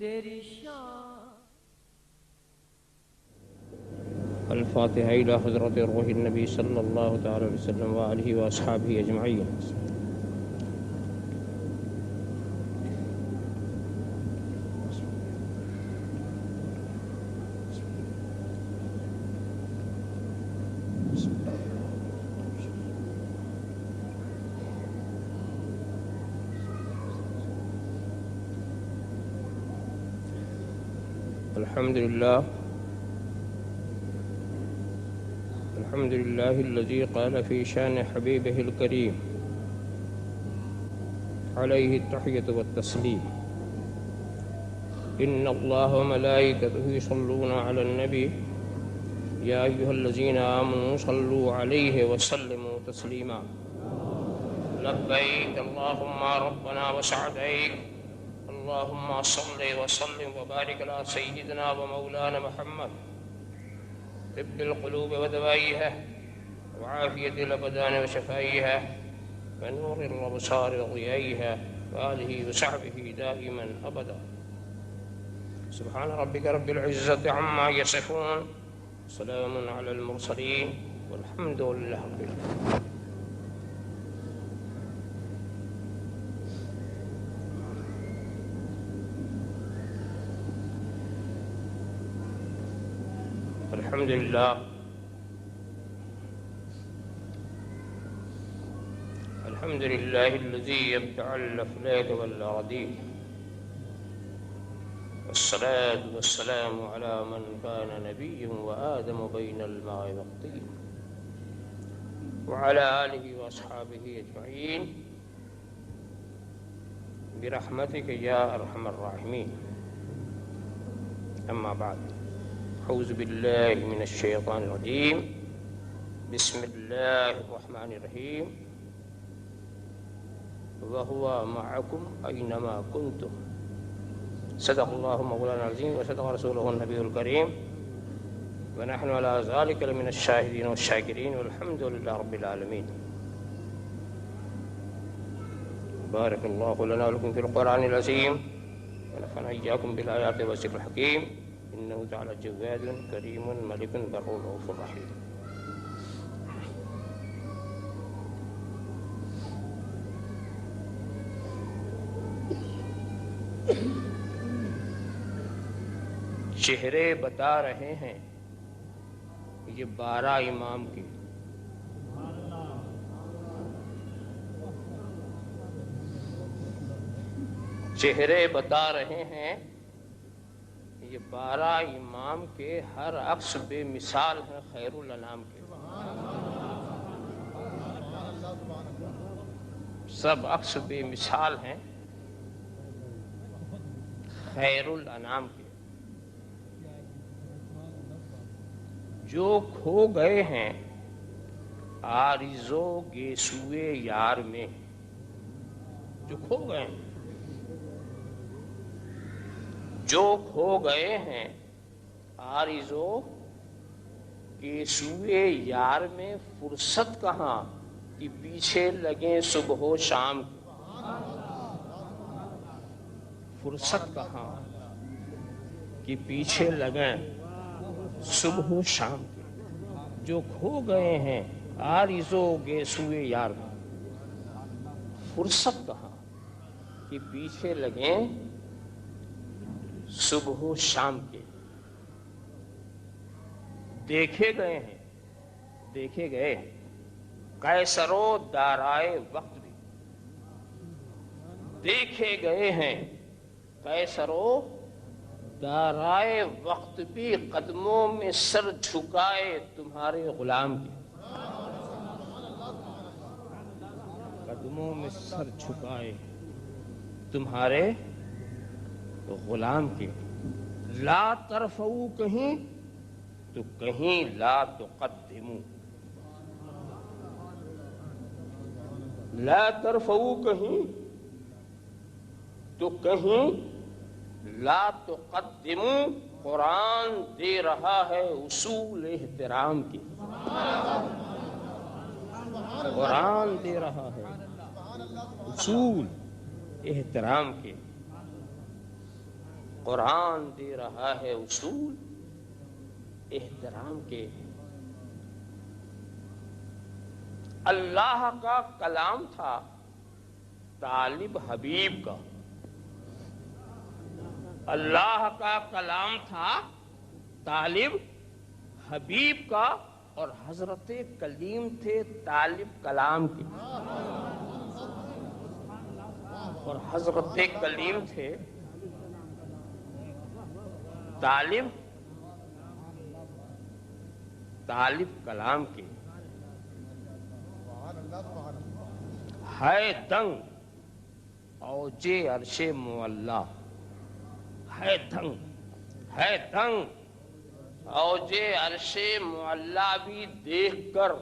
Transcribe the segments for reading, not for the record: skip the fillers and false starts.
تیری شان. الفاتحة إلى حضرة روح النبي صلى الله تعالى عليه وسلم وآله وأصحابه أجمعين. الحمد لله الذي قال في شان حبيبه الكريم عليه التحية والتسليم إن الله وملائكته يصلون على النبي يا أيها الذين آمنوا صلوا عليه وسلموا تسليما لبيك اللهم ربنا وسعديك اللهم صل وسلم وبارك على سيدنا ومولانا محمد طب القلوب ودوائها وعافية الأبدان وشفائها ونور الأبصار وضيائها وآله وصحبه دائما أبدا. سبحان ربك رب العزة عما يصفون سلام على المرسلين والحمد لله رب العالمين. الحمد لله الذي يبدع الأفلاك والأراضين والصلاة والسلام على من كان نبيا وآدم بين الماء والطين وعلى آله وأصحابه أجمعين برحمتك يا أرحم الراحمين. أما بعد، أعوذ بالله من الشيطان الرجيم. بسم الله الرحمن الرحيم. وهو معكم أينما كنتم. صدق الله مولانا العظيم وصدق رسوله النبي الكريم ونحن على ذلك لمن الشاهدين والشاكرين والحمد لله رب العالمين. بارك الله لنا ولكم في القرآن العظيم ونفعنا إياكم بالآيات والذكر الحكيم إنه تعالى جواد كريم ملك بر رؤوف رحيم. چہرے بتا رہے ہیں یہ 12 امام کے. چہرے بتا رہے ہیں یہ 12 امام کے، ہر عکس بے مثال ہے خیر الانام کے. سب عکس بے مثال ہیں خیر الانام کے. جو کھو گئے ہیں عارض و گیسوئے یار میں. جو کھو گئے ہیں، جو کھو گئے ہیں عارض و گیسوئے یار میں، فرصت کہاں کہ پیچھے لگیں صبح و شام. فرصت کہاں کہ پیچھے لگیں صبح و شام کے. جو کھو گئے ہیں عارض و گیسوئے یار میں، فرصت کہاں کہ پیچھے لگیں صبح و شام کے. دیکھے گئے ہیں، دیکھے گئے ہیں قیصر و دارائے وقت بھی. دیکھے گئے ہیں قیصر و دارائے وقت بھی، قدموں میں سر جھکائے تمہارے غلام کے. قدموں میں سر جھکائے تمہارے غلام کے. لا ترفعو کہیں تو کہیں لا تقدمو. لا ترفعو کہیں تو کہیں لا تقدمو. قرآن دے رہا ہے اصول احترام کے. قرآن دے رہا ہے اصول احترام کے. قرآن دے رہا ہے اصول احترام کے۔ اللہ کا کلام تھا طالب حبیب کا، اللہ کا کلام تھا طالب حبیب کا، اور حضرت کلیم تھے طالب کلام کے، اور حضرت کلیم تھے طالب کلام کے۔ ہے دنگ اوجے عرش معلا، ہے دنگ اوجے عرش معلا بھی دیکھ کر،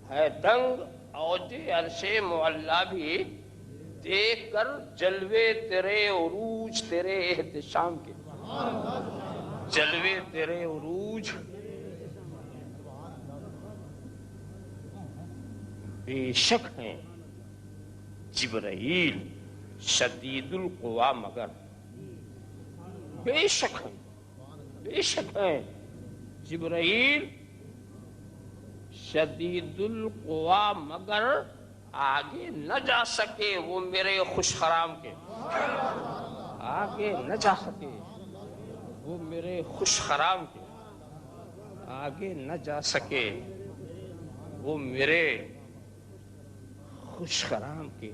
ہے دنگ اوجے عرش معلا بھی دیکھ کر، جلوے تیرے عروج تیرے احتشام کے، جلوے تیرے عروج بے شک ہیں جبرائیل شدید القوا، مگر بے شک ہیں جبرائیل شدید القوا، مگر آگے نہ جا سکے وہ میرے خوش خرام کے، آگے نہ جا سکے وہ میرے خوش خرام کے، آگے نہ جا سکے وہ میرے خوش خرام کے۔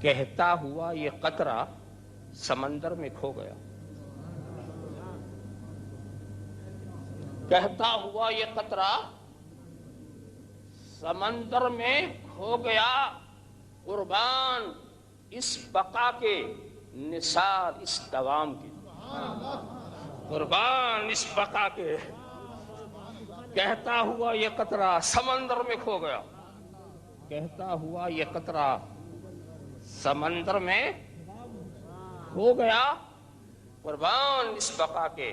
کہتا ہوا یہ قطرہ سمندر میں کھو گیا، کہتا ہوا یہ قطرہ سمندر میں کھو گیا، قربان اس بقا کے نثار اس دوام کے، قربان اس بقا کے۔ کہتا ہوا یہ قطرہ سمندر میں کھو گیا، کہتا ہوا یہ قطرہ سمندر میں کھو گیا، قربان اس بقا کے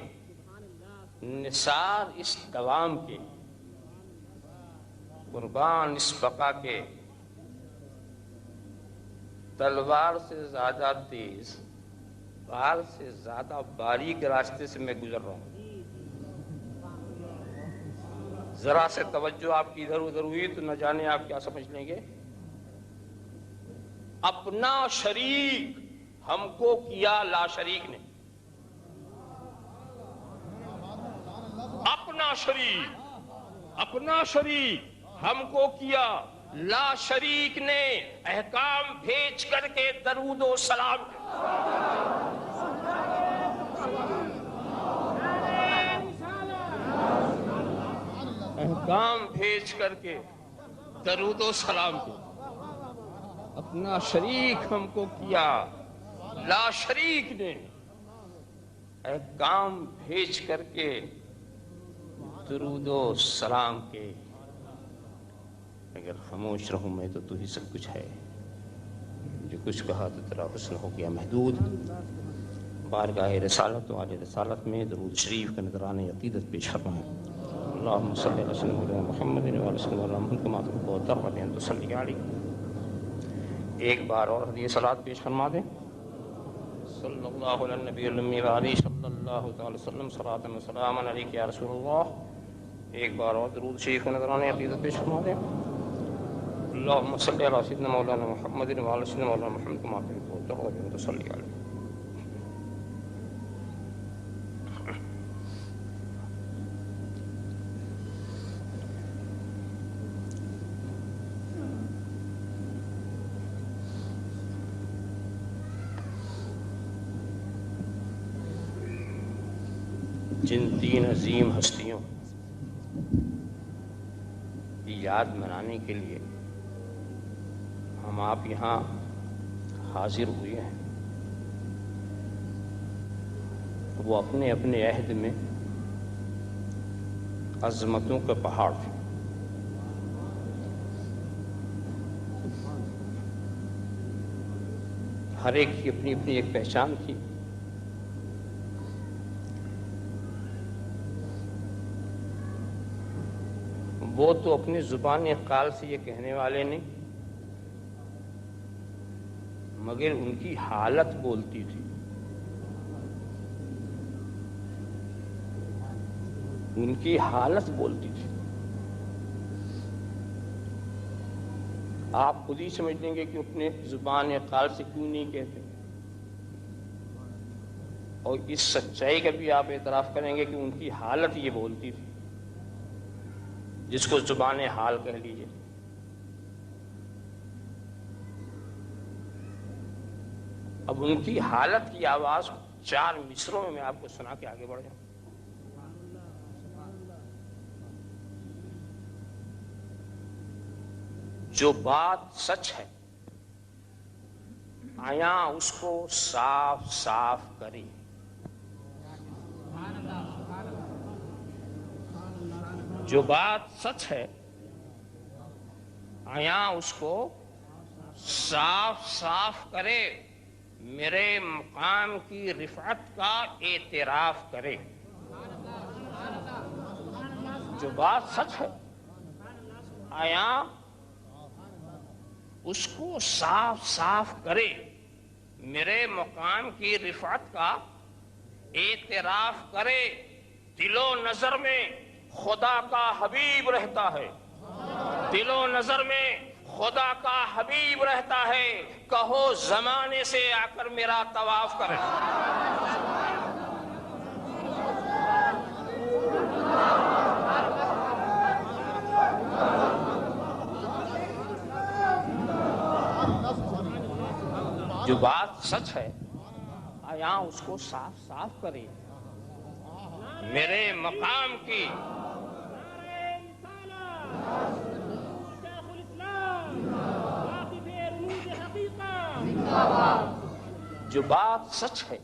نثار اس دوام کے، قربان اس بقا کے۔ تلوار سے زیادہ تیز، بال سے زیادہ باریک راستے سے میں گزر رہا ہوں، ذرا سے توجہ آپ کی ادھر ادھر ہوئی تو نہ جانے آپ کیا سمجھ لیں گے۔ اپنا شریک ہم کو کیا لا شریک نے، اپنا شریک ہم کو کیا لا شریک نے، احکام بھیج کر کے درود و سلام، احکام بھیج کر کے درود و سلام کے۔ اپنا شریک ہم کو کیا لا شریک نے، احکام بھیج کر کے درود و سلام کے۔ اگر خاموش رہوں میں تو ہی سب کچھ ہے، جو کچھ کہا تو تیرا حسن ہو گیا محدود۔ بارگاہ رسالت و آل رسالت میں درود شریف کا نذرانہ عقیدت پیش فرمائیں۔ اللہم صلی علی سیدنا محمد و علی سیدنا محمد کما تحب و ترضى ان تصلی علیہ۔ ایک بار اور ہدیہ صلوات پیش فرما دیں۔ صلی اللہ علی النبی الامی و علیہ صلی اللہ تعالی وسلم صلاۃ و سلام علیک یا رسول اللہ۔ ایک بار اور درود شریف کا نذرانہ عقیدت پیش فرما دیں۔ اللہم صلی علی سیدنا مولانا محمد و علی سیدنا مولانا محمد کما تحب و ترضى ان تصلی علیہ۔ جن تین عظیم ہستیوں کی یاد منانے کے لیے ہم آپ یہاں حاضر ہوئے ہیں، وہ اپنے اپنے عہد میں عظمتوں کے پہاڑ تھے۔ ہر ایک کی اپنی اپنی ایک پہچان تھی۔ وہ تو اپنی زبان قال سے یہ کہنے والے نہیں مگر ان کی حالت بولتی تھی. ان کی حالت بولتی تھی. آپ خود ہی سمجھ لیں گے کہ اپنے زبان قال سے کیوں نہیں کہتے، اور اس سچائی کا بھی آپ اعتراف کریں گے کہ ان کی حالت یہ بولتی تھی، جس کو زبان حال کہہ لیجیے. اب ان کی حالت کی آواز 4 مصروں میں آپ کو سنا کے آگے بڑھ جاؤں. جو بات سچ ہے آیا اس کو صاف صاف کرے. جو بات سچ ہے آیا اس کو صاف صاف کرے، میرے مقام کی رفعت کا اعتراف کرے. جو بات سچ ہے آیا اس کو صاف صاف کرے، میرے مقام کی رفعت کا اعتراف کرے. دل و نظر میں خدا کا حبیب رہتا ہے، دل و نظر میں خدا کا حبیب رہتا ہے. کہو زمانے سے آ کر میرا طواف کرے. جو بات سچ ہے آیا اس کو صاف صاف کرے، میرے مقام کی جو بات سچ ہے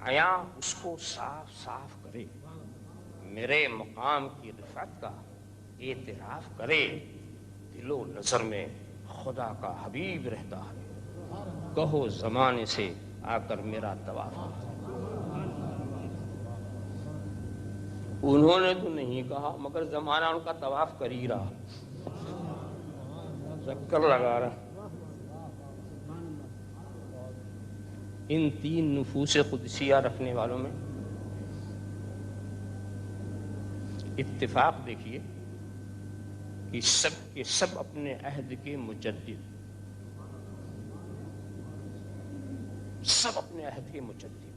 آیا اس کو صاف صاف کرے، میرے مقام کی رفعت کا اعتراف کرے. دل و نظر میں خدا کا حبیب رہتا ہے، کہو زمانے سے آ کر میرا طواف کرے. انہوں نے تو نہیں کہا مگر زمانہ ان کا طواف کر ہی رہا، چکر لگا رہا. ان 3 نفوس قدسیہ رکھنے والوں میں اتفاق دیکھیے کہ سب کے سب اپنے عہد کے مجدد، سب اپنے عہد کے مجدد.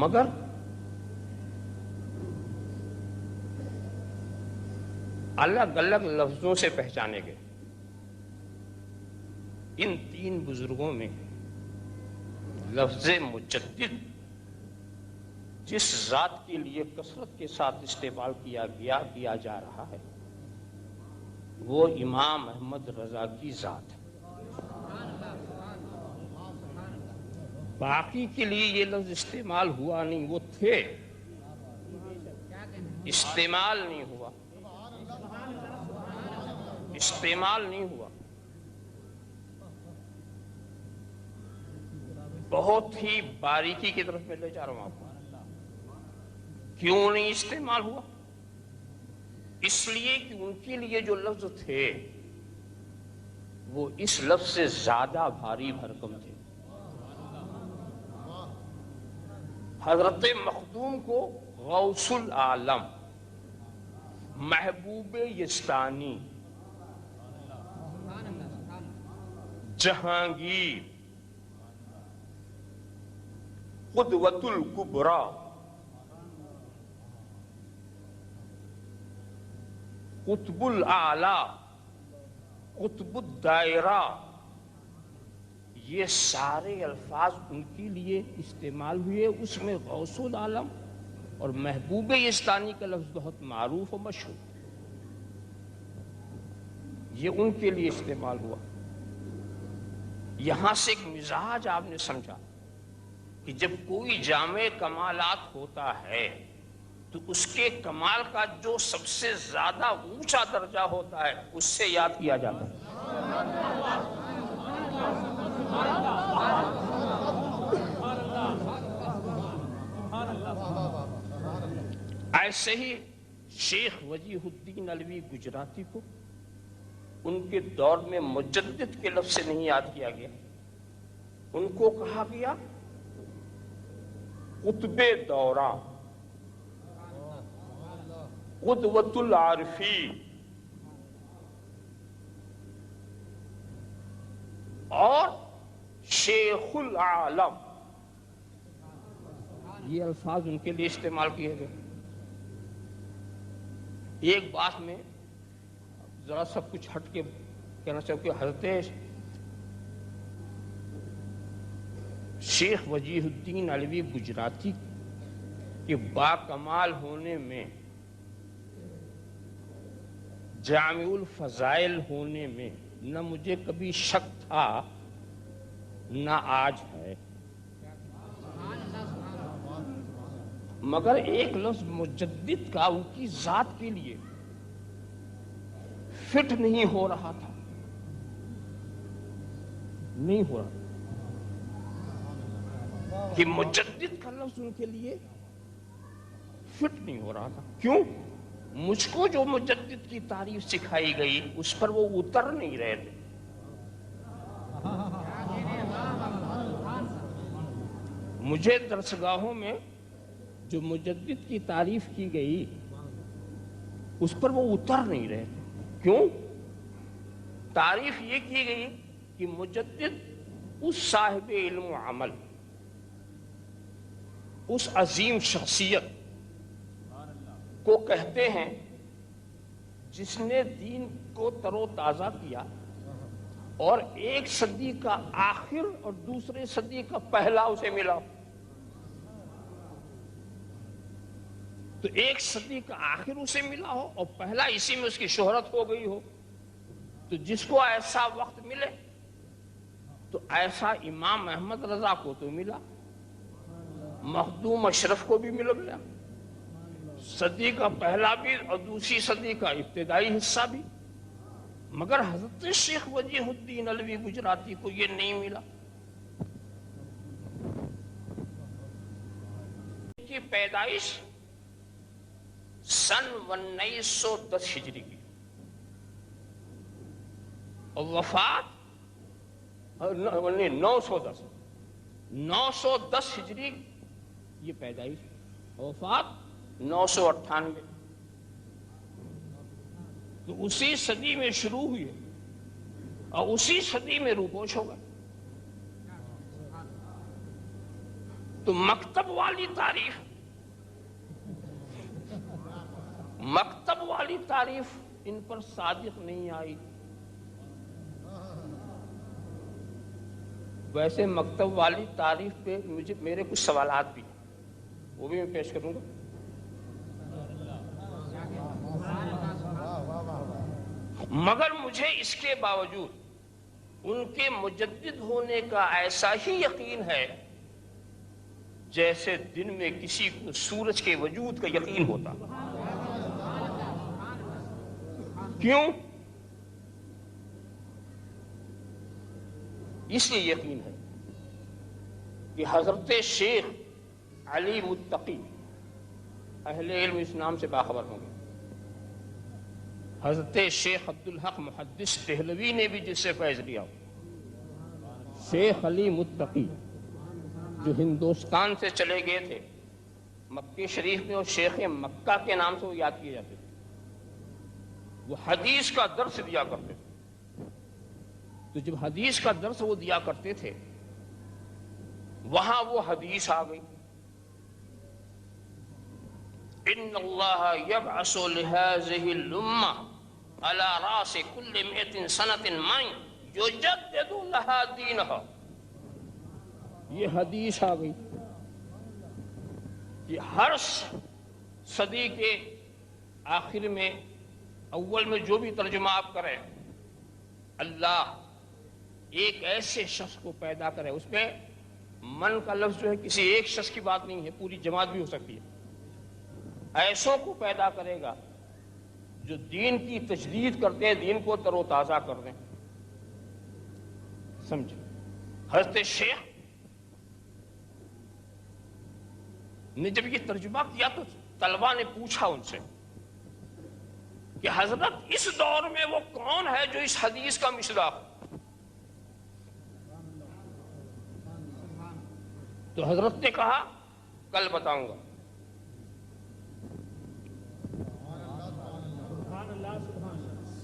مگر الگ الگ لفظوں سے پہچانے گئے. ان 3 بزرگوں میں لفظ مجدد جس ذات کے لیے کثرت کے ساتھ استعمال کیا جا رہا ہے وہ امام احمد رضا کی ذات ہے. باقی کے لیے یہ لفظ استعمال ہوا نہیں، وہ تھے، استعمال نہیں ہوا، استعمال نہیں ہوا. بہت ہی باریکی کی طرف میں لے جا رہا ہوں آپ کو. کیوں نہیں استعمال ہوا؟ اس لیے کہ ان کے لیے جو لفظ تھے وہ اس لفظ سے زیادہ بھاری بھرکم تھے. حضرت مخدوم کو غوث العالم، محبوب یزدانی، جہانگیر، قدوۃ الکبریٰ، قطب الاعلی، قطب الدائرہ، یہ سارے الفاظ ان کے لیے استعمال ہوئے. اس میں غوث العالم اور محبوب یزدانی کا لفظ بہت معروف و مشہور، یہ ان کے لیے استعمال ہوا. یہاں سے ایک مزاج آپ نے سمجھا کہ جب کوئی جامع کمالات ہوتا ہے تو اس کے کمال کا جو سب سے زیادہ اونچا درجہ ہوتا ہے اس سے یاد کیا جاتا ہے. ایسے ہی شیخ وجیہ الدین علوی گجراتی کو ان کے دور میں مجدد کے لفظ سے نہیں یاد کیا گیا، ان کو کہا گیا قطب دورہ، قدوۃ العارفین اور شیخ العالم، یہ الفاظ ان کے لیے استعمال کیے گئے۔ ایک بات میں ذرا سب کچھ ہٹ کے کہنا چاہوں کہ حضرت شیخ وجیہ الدین علوی گجراتی کے باکمال ہونے میں، جامع الفضائل ہونے میں نہ مجھے کبھی شک تھا نہ آج ہے، مگر ایک لفظ مجدد کا ان کی ذات کے لیے فٹ نہیں ہو رہا تھا، نہیں ہو رہا کہ مجدد کا لفظ ان کے لیے فٹ نہیں ہو رہا تھا۔ کیوں؟ مجھ کو جو مجدد کی تعریف سکھائی گئی اس پر وہ اتر نہیں رہے تھے۔ مجھے درسگاہوں میں جو مجدد کی تعریف کی گئی اس پر وہ اتر نہیں رہے تھے۔ کیوں؟ تعریف یہ کی گئی کہ مجدد اس صاحب علم و عمل، اس عظیم شخصیت کو کہتے ہیں جس نے دین کو تر و تازہ کیا اور ایک صدی کا آخر اور دوسرے صدی کا پہلا اسے ملا۔ تو ایک صدی کا آخر اسے ملا ہو اور پہلا اسی میں اس کی شہرت ہو گئی ہو، تو جس کو ایسا وقت ملے تو ایسا امام احمد رضا کو تو ملا، مخدوم اشرف کو بھی مل گیا، صدی کا پہلا بھی اور دوسری صدی کا ابتدائی حصہ بھی، مگر حضرت شیخ وجیہ الدین علوی گجراتی کو یہ نہیں ملا۔ ان کی پیدائش سن 1910 ہجری کی اور وفات 910 ہجری یہ پیدائش، وفات 998، تو اسی صدی میں شروع ہوئی اور اسی صدی میں روپوش ہو گئے۔ تو مکتب والی تعریف ان پر صادق نہیں آئی۔ ویسے مکتب والی تعریف پہ میرے کچھ سوالات بھی ہیں، وہ بھی میں پیش کروں گا۔ مگر مجھے اس کے باوجود ان کے مجدد ہونے کا ایسا ہی یقین ہے جیسے دن میں کسی کو سورج کے وجود کا یقین ہوتا۔ کیوں؟ اس لیے یقین ہے کہ حضرت شیخ علی متقی، اہل علم اس نام سے باخبر ہوں گے، حضرت شیخ عبدالحق محدث دہلوی نے بھی جس سے فیض لیا، شیخ علی متقی جو ہندوستان سے چلے گئے تھے مکہ شریف میں، اور شیخ مکہ کے نام سے وہ یاد کیے جاتے تھے، وہ حدیث کا درس دیا کرتے تھے۔ تو جب حدیث کا درس وہ دیا کرتے تھے وہاں وہ حدیث آ گئی، ان اللہ یبعث لهذه الامہ على راس كل 100 سنة من یجدد لها دینها۔ یہ حدیث آ گئی کہ ہر صدی کے آخر میں اول میں جو بھی ترجمہ آپ کریں، اللہ ایک ایسے شخص کو پیدا کرے، اس میں من کا لفظ جو ہے کسی ایک شخص کی بات نہیں ہے، پوری جماعت بھی ہو سکتی ہے، ایسوں کو پیدا کرے گا جو دین کی تجدید کرتے ہیں، دین کو تر و تازہ کر دیں۔ سمجھے؟ حضرت شیخ نے جب یہ ترجمہ کیا تو طلبہ نے پوچھا ان سے کہ حضرت اس دور میں وہ کون ہے جو اس حدیث کا مصداق؟ تو حضرت نے کہا کل بتاؤں گا۔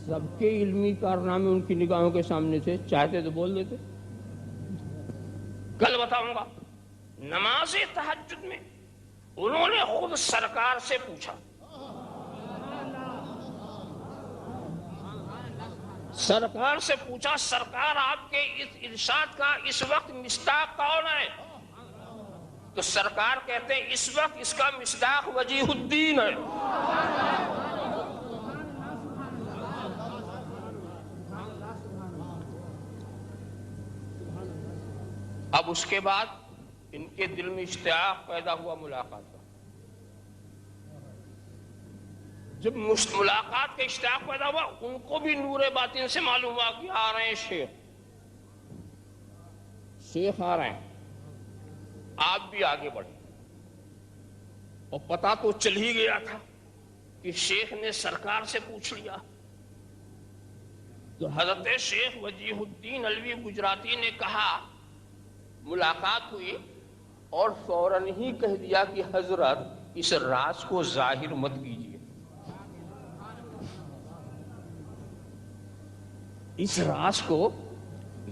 سب کے علمی کارنامے ان کی نگاہوں کے سامنے تھے، چاہتے تو بول دیتے کل بتاؤں گا۔ نماز تہجد میں انہوں نے خود سرکار سے پوچھا، سرکار سے پوچھا سرکار آپ کے اس ارشاد کا اس وقت مصداق کون ہے؟ تو سرکار کہتے ہیں اس وقت اس کا مصداق وجیہ الدین ہے۔ اب اس کے بعد ان کے دل میں اشتیاق پیدا ہوا ملاقات کا۔ جب ملاقات کا اشتیاق پیدا ہوا ان کو بھی نور باطن سے معلوم ہوا کہ آ رہے ہیں شیخ آ رہے ہیں، آپ بھی آگے بڑھے۔ اور پتا تو چل ہی گیا تھا کہ شیخ نے سرکار سے پوچھ لیا۔ تو حضرت شیخ وجیہ الدین علوی گجراتی نے کہا، ملاقات ہوئی اور فوراً ہی کہہ دیا کہ حضرت اس راز کو ظاہر مت کیجیے، اس راز کو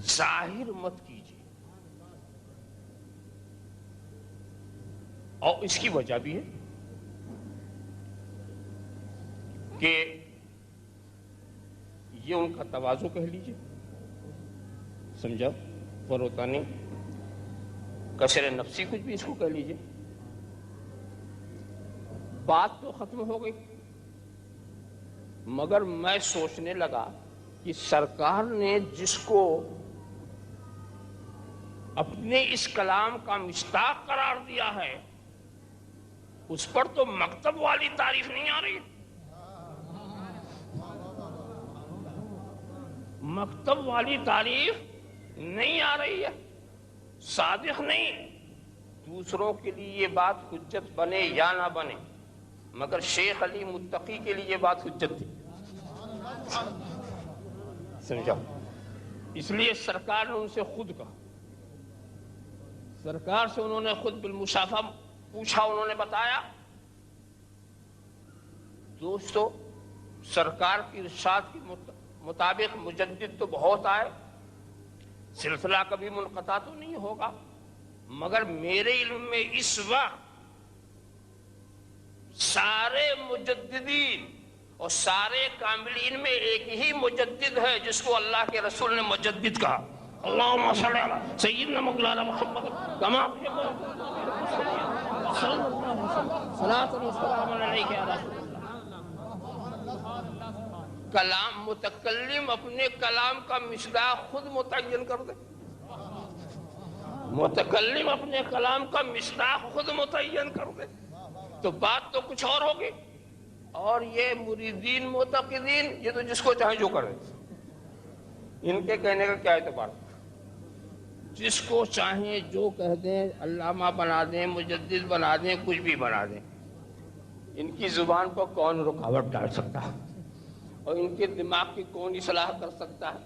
ظاہر مت کیجیے۔ اور اس کی وجہ بھی ہے کہ یہ ان کا تواضع کہہ لیجیے، سمجھا، فروتانی، کثر نفسی، کچھ بھی اس کو کہہ لیجیے۔ بات تو ختم ہو گئی، مگر میں سوچنے لگا کہ سرکار نے جس کو اپنے اس کلام کا مصداق قرار دیا ہے اس پر تو مکتب والی تعریف نہیں آ رہی، مکتب والی تعریف نہیں آ رہی ہے۔ صادق نہیں، دوسروں کے لیے یہ بات حجت بنے یا نہ بنے، مگر شیخ علی متقی کے لیے یہ بات حجت تھی، سمجھا۔ اس لیے سرکار نے ان سے خود کہا، سرکار سے انہوں نے خود بالمشافہ پوچھا، انہوں نے بتایا۔ دوستو، سرکار کی ارشاد کے مطابق مجدد تو بہت آئے، سلسلہ کبھی منقطع تو نہیں ہوگا، مگر میرے علم میں اس وقت سارے مجددین اور سارے کاملین میں ایک ہی مجدد ہے جس کو اللہ کے رسول نے مجدد کہا۔ اللہم صلی علی سیدنا مولانا محمد کما صلی اللہ علیہ وسلم صلاۃ و سلام علیک یا رسول اللہ۔ کلام متکلم اپنے کلام کا مصداق خود متعین کر دے، متکلم اپنے کلام کا مصداق خود متعین کر دے تو بات تو کچھ اور ہوگی۔ اور یہ مریدین معتقدین یہ تو جس کو چاہے جو کرے، ان کے کہنے کا کیا اعتبار، جس کو چاہیں جو کہہ دیں، علامہ بنا دیں، مجدد بنا دیں، کچھ بھی بنا دیں، ان کی زبان پر کون رکاوٹ ڈال سکتا ہے اور ان کے دماغ کی کون اصلاح کر سکتا ہے،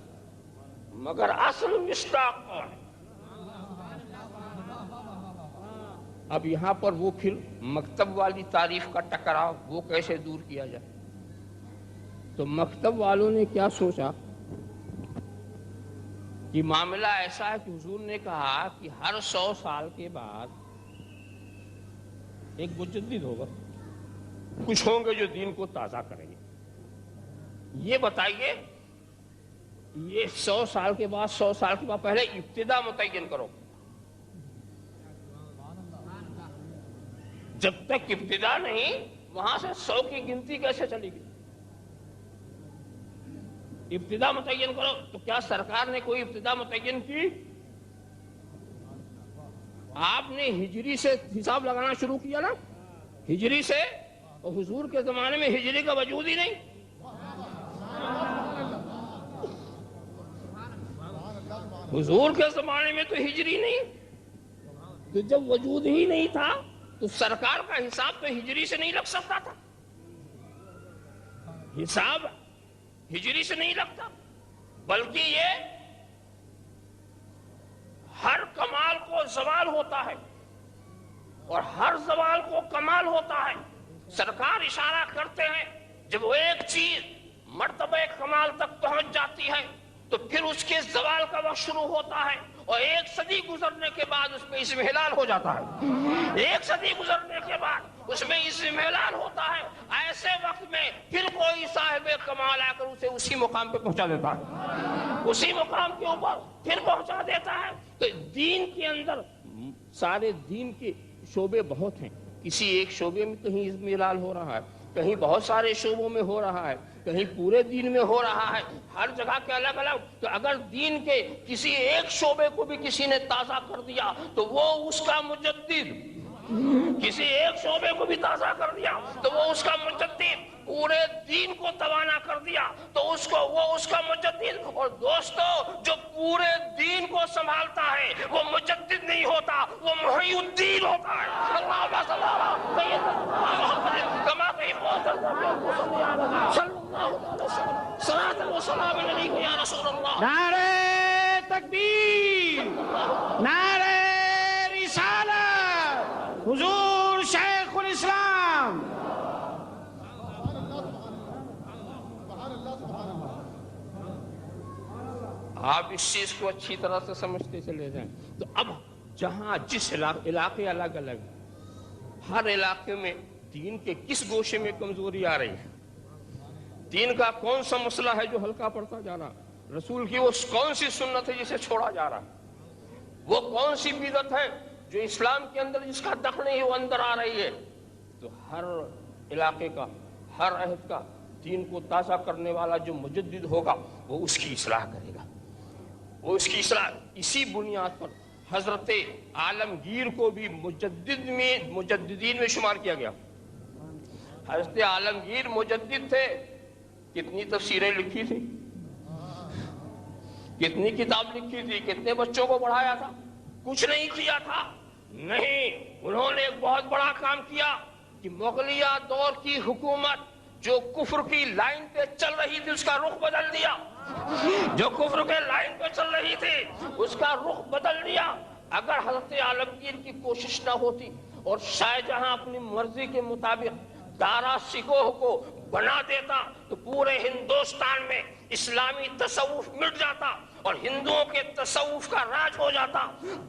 مگر اصل مصداق کون ہے۔ اب یہاں پر وہ پھر مکتب والی تعریف کا ٹکراؤ وہ کیسے دور کیا جائے؟ تو مکتب والوں نے کیا سوچا کہ معاملہ ایسا ہے کہ حضور نے کہا کہ ہر 100 سال کے بعد ایک مجدد ہوگا، کچھ ہوں گے جو دین کو تازہ کریں گے۔ یہ بتائیے، یہ 100 سال کے بعد 100 سال کے بعد پہلے ابتدا متعین کرو، جب تک ابتدا نہیں وہاں سے 100 کی گنتی کیسے چلے گی؟ ابتدا متعین کرو۔ تو کیا سرکار نے کوئی ابتدا متعین کی؟ آپ نے ہجری سے حساب لگانا شروع کیا نا، ہجری سے، اور حضور کے زمانے میں ہجری کا وجود ہی نہیں۔ حضور کے زمانے میں تو ہجری نہیں، تو جب وجود ہی نہیں تھا تو سرکار کا حساب تو ہجری سے نہیں لگ سکتا تھا۔ حساب ہجری سے نہیں لگتا، بلکہ یہ ہر کمال کو زوال ہوتا ہے اور ہر زوال کو کمال ہوتا ہے۔ سرکار اشارہ کرتے ہیں جب وہ ایک چیز مرتبہ کمال تک پہنچ جاتی ہے تو پھر اس کے زوال کا وقت شروع ہوتا ہے، اور ایک صدی گزرنے کے بعد اس میں اضمحلال ہو جاتا ہے۔ ایک صدی گزرنے کے بعد اس میں اضمحلال ہوتا ہے۔ ایسے وقت میں پھر کوئی صاحب کمال آ کر اسے اسی مقام پہ پہنچا دیتا ہے، اسی مقام کے اوپر پھر پہنچا دیتا ہے۔ تو دین کے اندر سارے دین کے شعبے بہت ہیں، کسی ایک شعبے میں کہیں اضمحلال ہو رہا ہے، کہیں بہت سارے شعبوں میں ہو رہا ہے، کہیں پورے دین میں ہو رہا ہے، ہر جگہ کے الگ الگ۔ تو اگر دین کے کسی ایک شعبے کو بھی کسی نے تازہ کر دیا تو وہ اس کا مجدد، کسی ایک شعبے کو بھی تازہ کر دیا تو وہ اس کا مجدد، پورے دین کو توانا کر دیا تو وہ اس کا مجدد۔ اور دوستو، جو پورے دین کو سنبھالتا ہے وہ مجدد نہیں ہوتا، وہ محی الدین ہوتا ہے۔ اللہم صلی علی سیدنا محمد کما تحب صلی اللہ علیہ وسلم، صلاۃ و سلام علیک یا رسول اللہ۔ نعرہ تکبیر، نعرہ رسالت، حضور شیخ الاسلام۔ آپ اس چیز کو اچھی طرح سے سمجھتے چلے جائیں۔ تو اب جہاں جس علاقے الگ الگ، ہر علاقے میں دین کے کس گوشے میں کمزوری آ رہی ہے، دین کا کون سا مسئلہ ہے جو ہلکا پڑتا جا رہا، رسول کی وہ کون سی سنت ہے جسے چھوڑا جا رہا، وہ کون سی بدعت ہے جو اسلام کے اندر جس کا دخل نہیں وہ اندر آ رہی ہے، تو ہر علاقے کا، ہر عہد کا دین کو تازہ کرنے والا جو مجدد ہوگا وہ اس کی اصلاح کرے گا، وہ اس کی اصلاح۔ اسی بنیاد پر حضرت عالمگیر کو بھی مجددین میں شمار کیا گیا۔ حضرت عالمگیر مجدد تھے، کتنی تفسیریں لکھی تھی، کتنی کتاب لکھی تھی، کتنے بچوں کو پڑھایا تھا، کچھ نہیں کیا تھا، نہیں، انہوں نے ایک بہت بڑا کام کیا کہ مغلیہ دور کی حکومت جو کفر کی لائن پہ چل رہی تھی اس کا رخ بدل دیا، جو کفر کے لائن پہ چل رہی تھی اس کا رخ بدل دیا۔ اگر حضرت عالمگیر کی کوشش نہ ہوتی اور شاہ جہاں اپنی مرضی کے مطابق دارا سکوہ کو بنا دیتا تو پورے ہندوستان میں اسلامی تصوف مٹ جاتا اور ہندوؤں کے تصوف کا راج ہو جاتا۔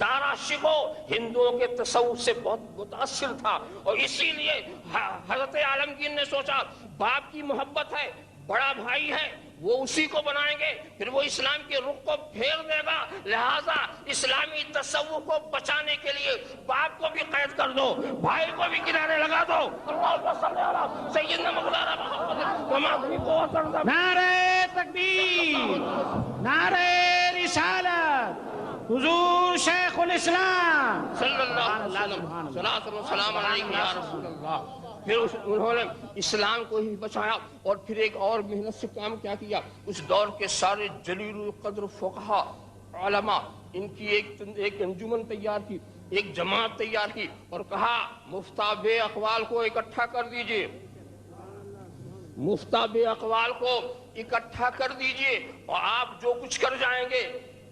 دارا شکوہ ہندوؤں کے تصوف سے بہت متاثر تھا، اور اسی لیے حضرت عالمگیر نے سوچا باپ کی محبت ہے، بڑا بھائی ہے، وہ اسی کو بنائیں گے، پھر وہ اسلام کے رخ کو پھیر دے گا، لہذا اسلامی تصوف کو بچانے کے لیے باپ کو بھی قید کر دو، بھائی کو بھی کنارے لگا دو۔ اللہم صلی علی سیدنا مولانا محمد کما تحب۔ نعرہ تکبیر، نعرہ رسالت، حضور شیخ الاسلام صلی اللہ علیہ وسلم، صلاۃ و سلام علیک یا رسول اللہ۔ پھر انہوں نے اسلام کو ہی بچایا، اور پھر ایک اور محنت سے کام کیا کیا، اس دور کے سارے جلیل القدر فقہا علماء، ان کی ایک انجمن تیار کی، ایک جماعت تیار کی، اور کہا مفتاب اقوال کو اکٹھا کر دیجئے، مفتاب اقوال کو اکٹھا کر دیجئے، اور آپ جو کچھ کر جائیں گے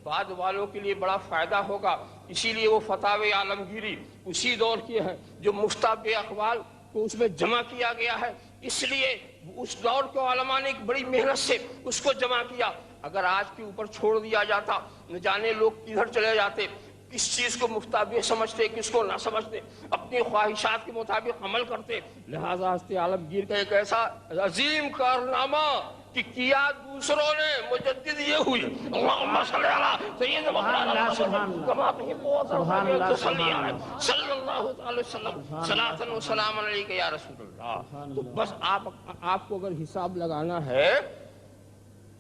بعد والوں کے لیے بڑا فائدہ ہوگا۔ اسی لیے وہ فتاوی عالمگیری اسی دور کی ہے جو مفتاب اقوال کو اس میں جمع کیا گیا ہے، اس لیے اس دور کے علماء نے ایک بڑی محنت سے اس کو جمع کیا۔ اگر آج کے اوپر چھوڑ دیا جاتا، نہ جانے لوگ کدھر چلے جاتے، کس چیز کو مفتابع سمجھتے، کس کو نہ سمجھتے، اپنی خواہشات کے مطابق عمل کرتے۔ لہذا حضرت عالمگیر کا ایک ایسا عظیم کارنامہ کہ کیا دوسروں نے، مجدد یہ ہوئی۔ اللہم صلی علی سیدنا مولانا محمد کما تحب صلی اللہ علیہ وسلم، صلاۃ و سلام علیک یا رسول اللہ۔ تو بس آپ کو اگر حساب لگانا ہے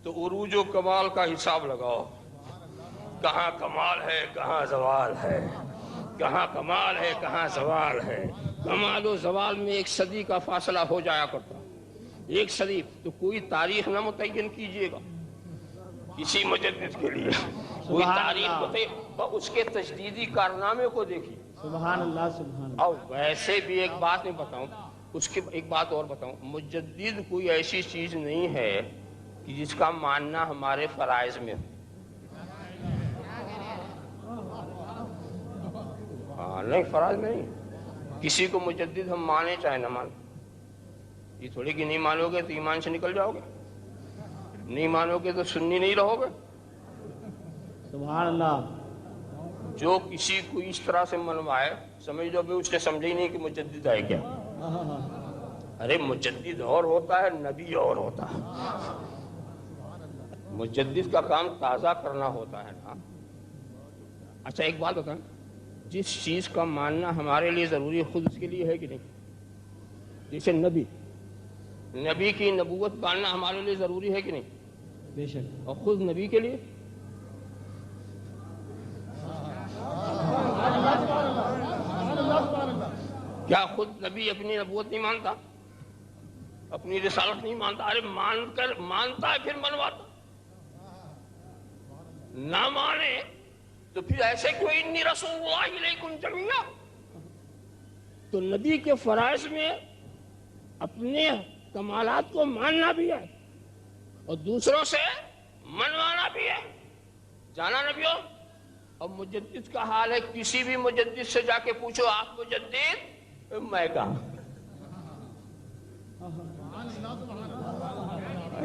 تو عروج و کمال کا حساب لگاؤ، کہاں کمال ہے کہاں زوال ہے، کہاں کمال ہے کہاں زوال ہے۔ کمال و زوال میں ایک صدی کا فاصلہ ہو جایا کرتا، ایک صدی۔ تو کوئی تاریخ نہ متعین کیجئے گا کسی مجدد کے لیے، کوئی تاریخ اس کے تجدیدی کارنامے کو دیکھیے۔ سبحان اللہ، سبحان اللہ۔ اور ویسے بھی ایک بات میں بتاؤں، اس کے ایک بات اور بتاؤں، مجدد کوئی ایسی چیز نہیں ہے کہ جس کا ماننا ہمارے فرائض میں ہو۔ نہیں، فرائض میں نہیں۔ کسی کو مجدد ہم مانے چاہے نہ مانے، یہ تھوڑی کہ نہیں مانو گے تو ایمان سے نکل جاؤ گے، نہیں مانو گے تو سنی نہیں رہو گے۔ سبحان اللہ۔ جو کسی کو اس طرح سے منوائے سمجھ لو کہ اس نے سمجھا ہی نہیں کہ مجدد ہے کیا۔ ارے مجدد اور ہوتا ہے، نبی اور ہوتا ہے۔ مجدد کا کام تازہ کرنا ہوتا ہے نا۔ اچھا ایک بات بتائیں، جس چیز کا ماننا ہمارے لیے ضروری ہے خود اس کے لیے ہے کہ نہیں؟ جیسے نبی کی نبوت ماننا ہمارے لیے ضروری ہے کہ نہیں؟ بے شک۔ اور خود نبی کے لیے کیا خود نبی اپنی نبوت نہیں مانتا، اپنی رسالت نہیں مانتا؟ ارے مانتا ہے پھر منواتا، نہ مانے تو پھر ایسے کیوں انی رسول اللہ الیکم جمیعا؟ تو نبی کے فرائض میں اپنے کمالات کو ماننا بھی ہے اور دوسروں سے منوانا بھی ہے، جانا نبیوں۔ اور مجدد کا حال ہے، کسی بھی مجدد سے جا کے پوچھو آپ مجدد؟ میں کہا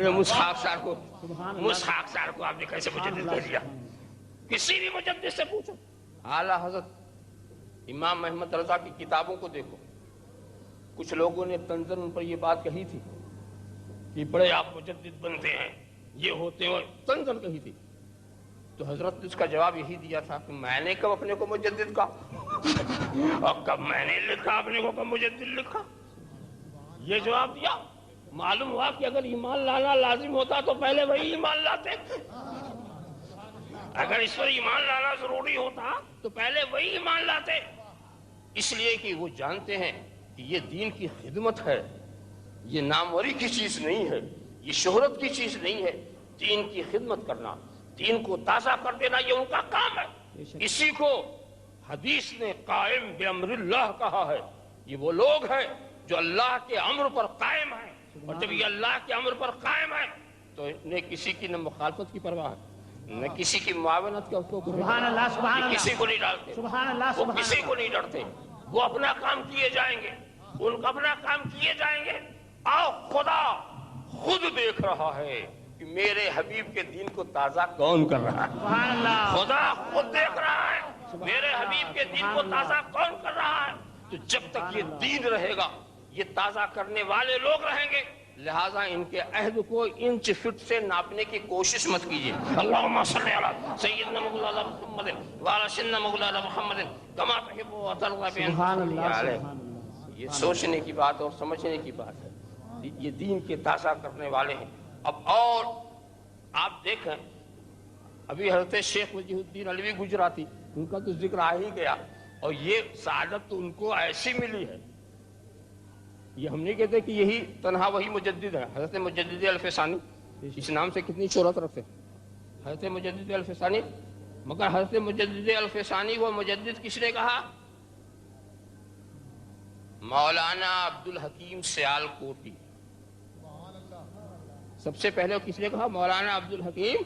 مسحاق صاحب کو آپ نے کیسے مجدد کر دیا؟ کسی بھی مجدد سے پوچھو۔ اعلیٰ حضرت امام احمد رضا کی کتابوں کو دیکھو، کچھ لوگوں نے تنزن ان پر یہ بات کہی تھی کہ بڑے آپ مجدد بنتے ہیں، یہ ہوتے ہوئے تنزن کہی تھی، تو حضرت نے اس کا جواب یہی دیا تھا کہ میں نے کب اپنے کو مجدد کہا اور کب میں نے لکھا اپنے کو، کب مجدد لکھا، یہ جواب دیا۔ معلوم ہوا کہ اگر ایمان لانا لازم ہوتا تو پہلے وہی ایمان لاتے، اگر اس پر ایمان لانا ضروری ہوتا تو پہلے وہی ایمان لاتے، اس لیے کہ وہ جانتے ہیں کہ یہ دین کی خدمت ہے، یہ ناموری کی چیز نہیں ہے، یہ شہرت کی چیز نہیں ہے، دین کی خدمت کرنا، دین کو تازہ کر دینا یہ ان کا کام ہے۔ اسی کو حدیث نے قائم بامر اللہ کہا ہے، یہ وہ لوگ ہیں جو اللہ کے امر پر قائم ہیں، اور جب یہ اللہ کے امر پر قائم ہے تو انہیں کسی کی نہ مخالفت کی پرواہ ہے، نہ کسی کی معاونت کا، سبحان اللہ، سبحان اللہ، کسی کو نہیں ڈالتے، سبحان اللہ، وہ کسی کو نہیں ڈرتے، وہ اپنا کام کیے جائیں گے، ان کا اپنا کام کیے جائیں گے۔ آؤ خدا خود دیکھ رہا ہے کہ میرے حبیب کے دین کو تازہ کون کر رہا ہے، سبحان اللہ، خدا خود دیکھ رہا ہے میرے حبیب کے دین کو تازہ کون کر رہا ہے۔ تو جب تک یہ دین رہے گا یہ تازہ کرنے والے لوگ رہیں گے، لہٰذا ان کے عہد کو انچ فٹ سے ناپنے کی کوشش مت کیجیے۔ اللہم صلی علی سیدنا مولانا محمد وعلی سیدنا مولانا محمد کما تحب و ترضى۔ سبحان اللہ، سبحان اللہ۔ یہ سوچنے کی بات اور سمجھنے کی بات ہے، یہ دین کے تازہ کرنے والے ہیں۔ اب اور آپ دیکھیں، ابھی حضرت شیخ وجیہ الدین علوی گجراتی، ان کا تو ذکر آ ہی گیا، اور یہ سعادت تو ان کو ایسی ملی ہے، یہ ہم نہیں کہتے کہ یہی تنہا وہی مجدد ہے۔ حضرت مجدد الفسانی اس نام سے کتنی شہرت رکھتے حضرت مجدد الفسانی، مگر حضرت مجدد الفسانی وہ مجدد کس نے کہا؟ مولانا عبد الحکیم سیال کوٹی، سب سے پہلے کس نے کہا؟ مولانا عبد الحکیم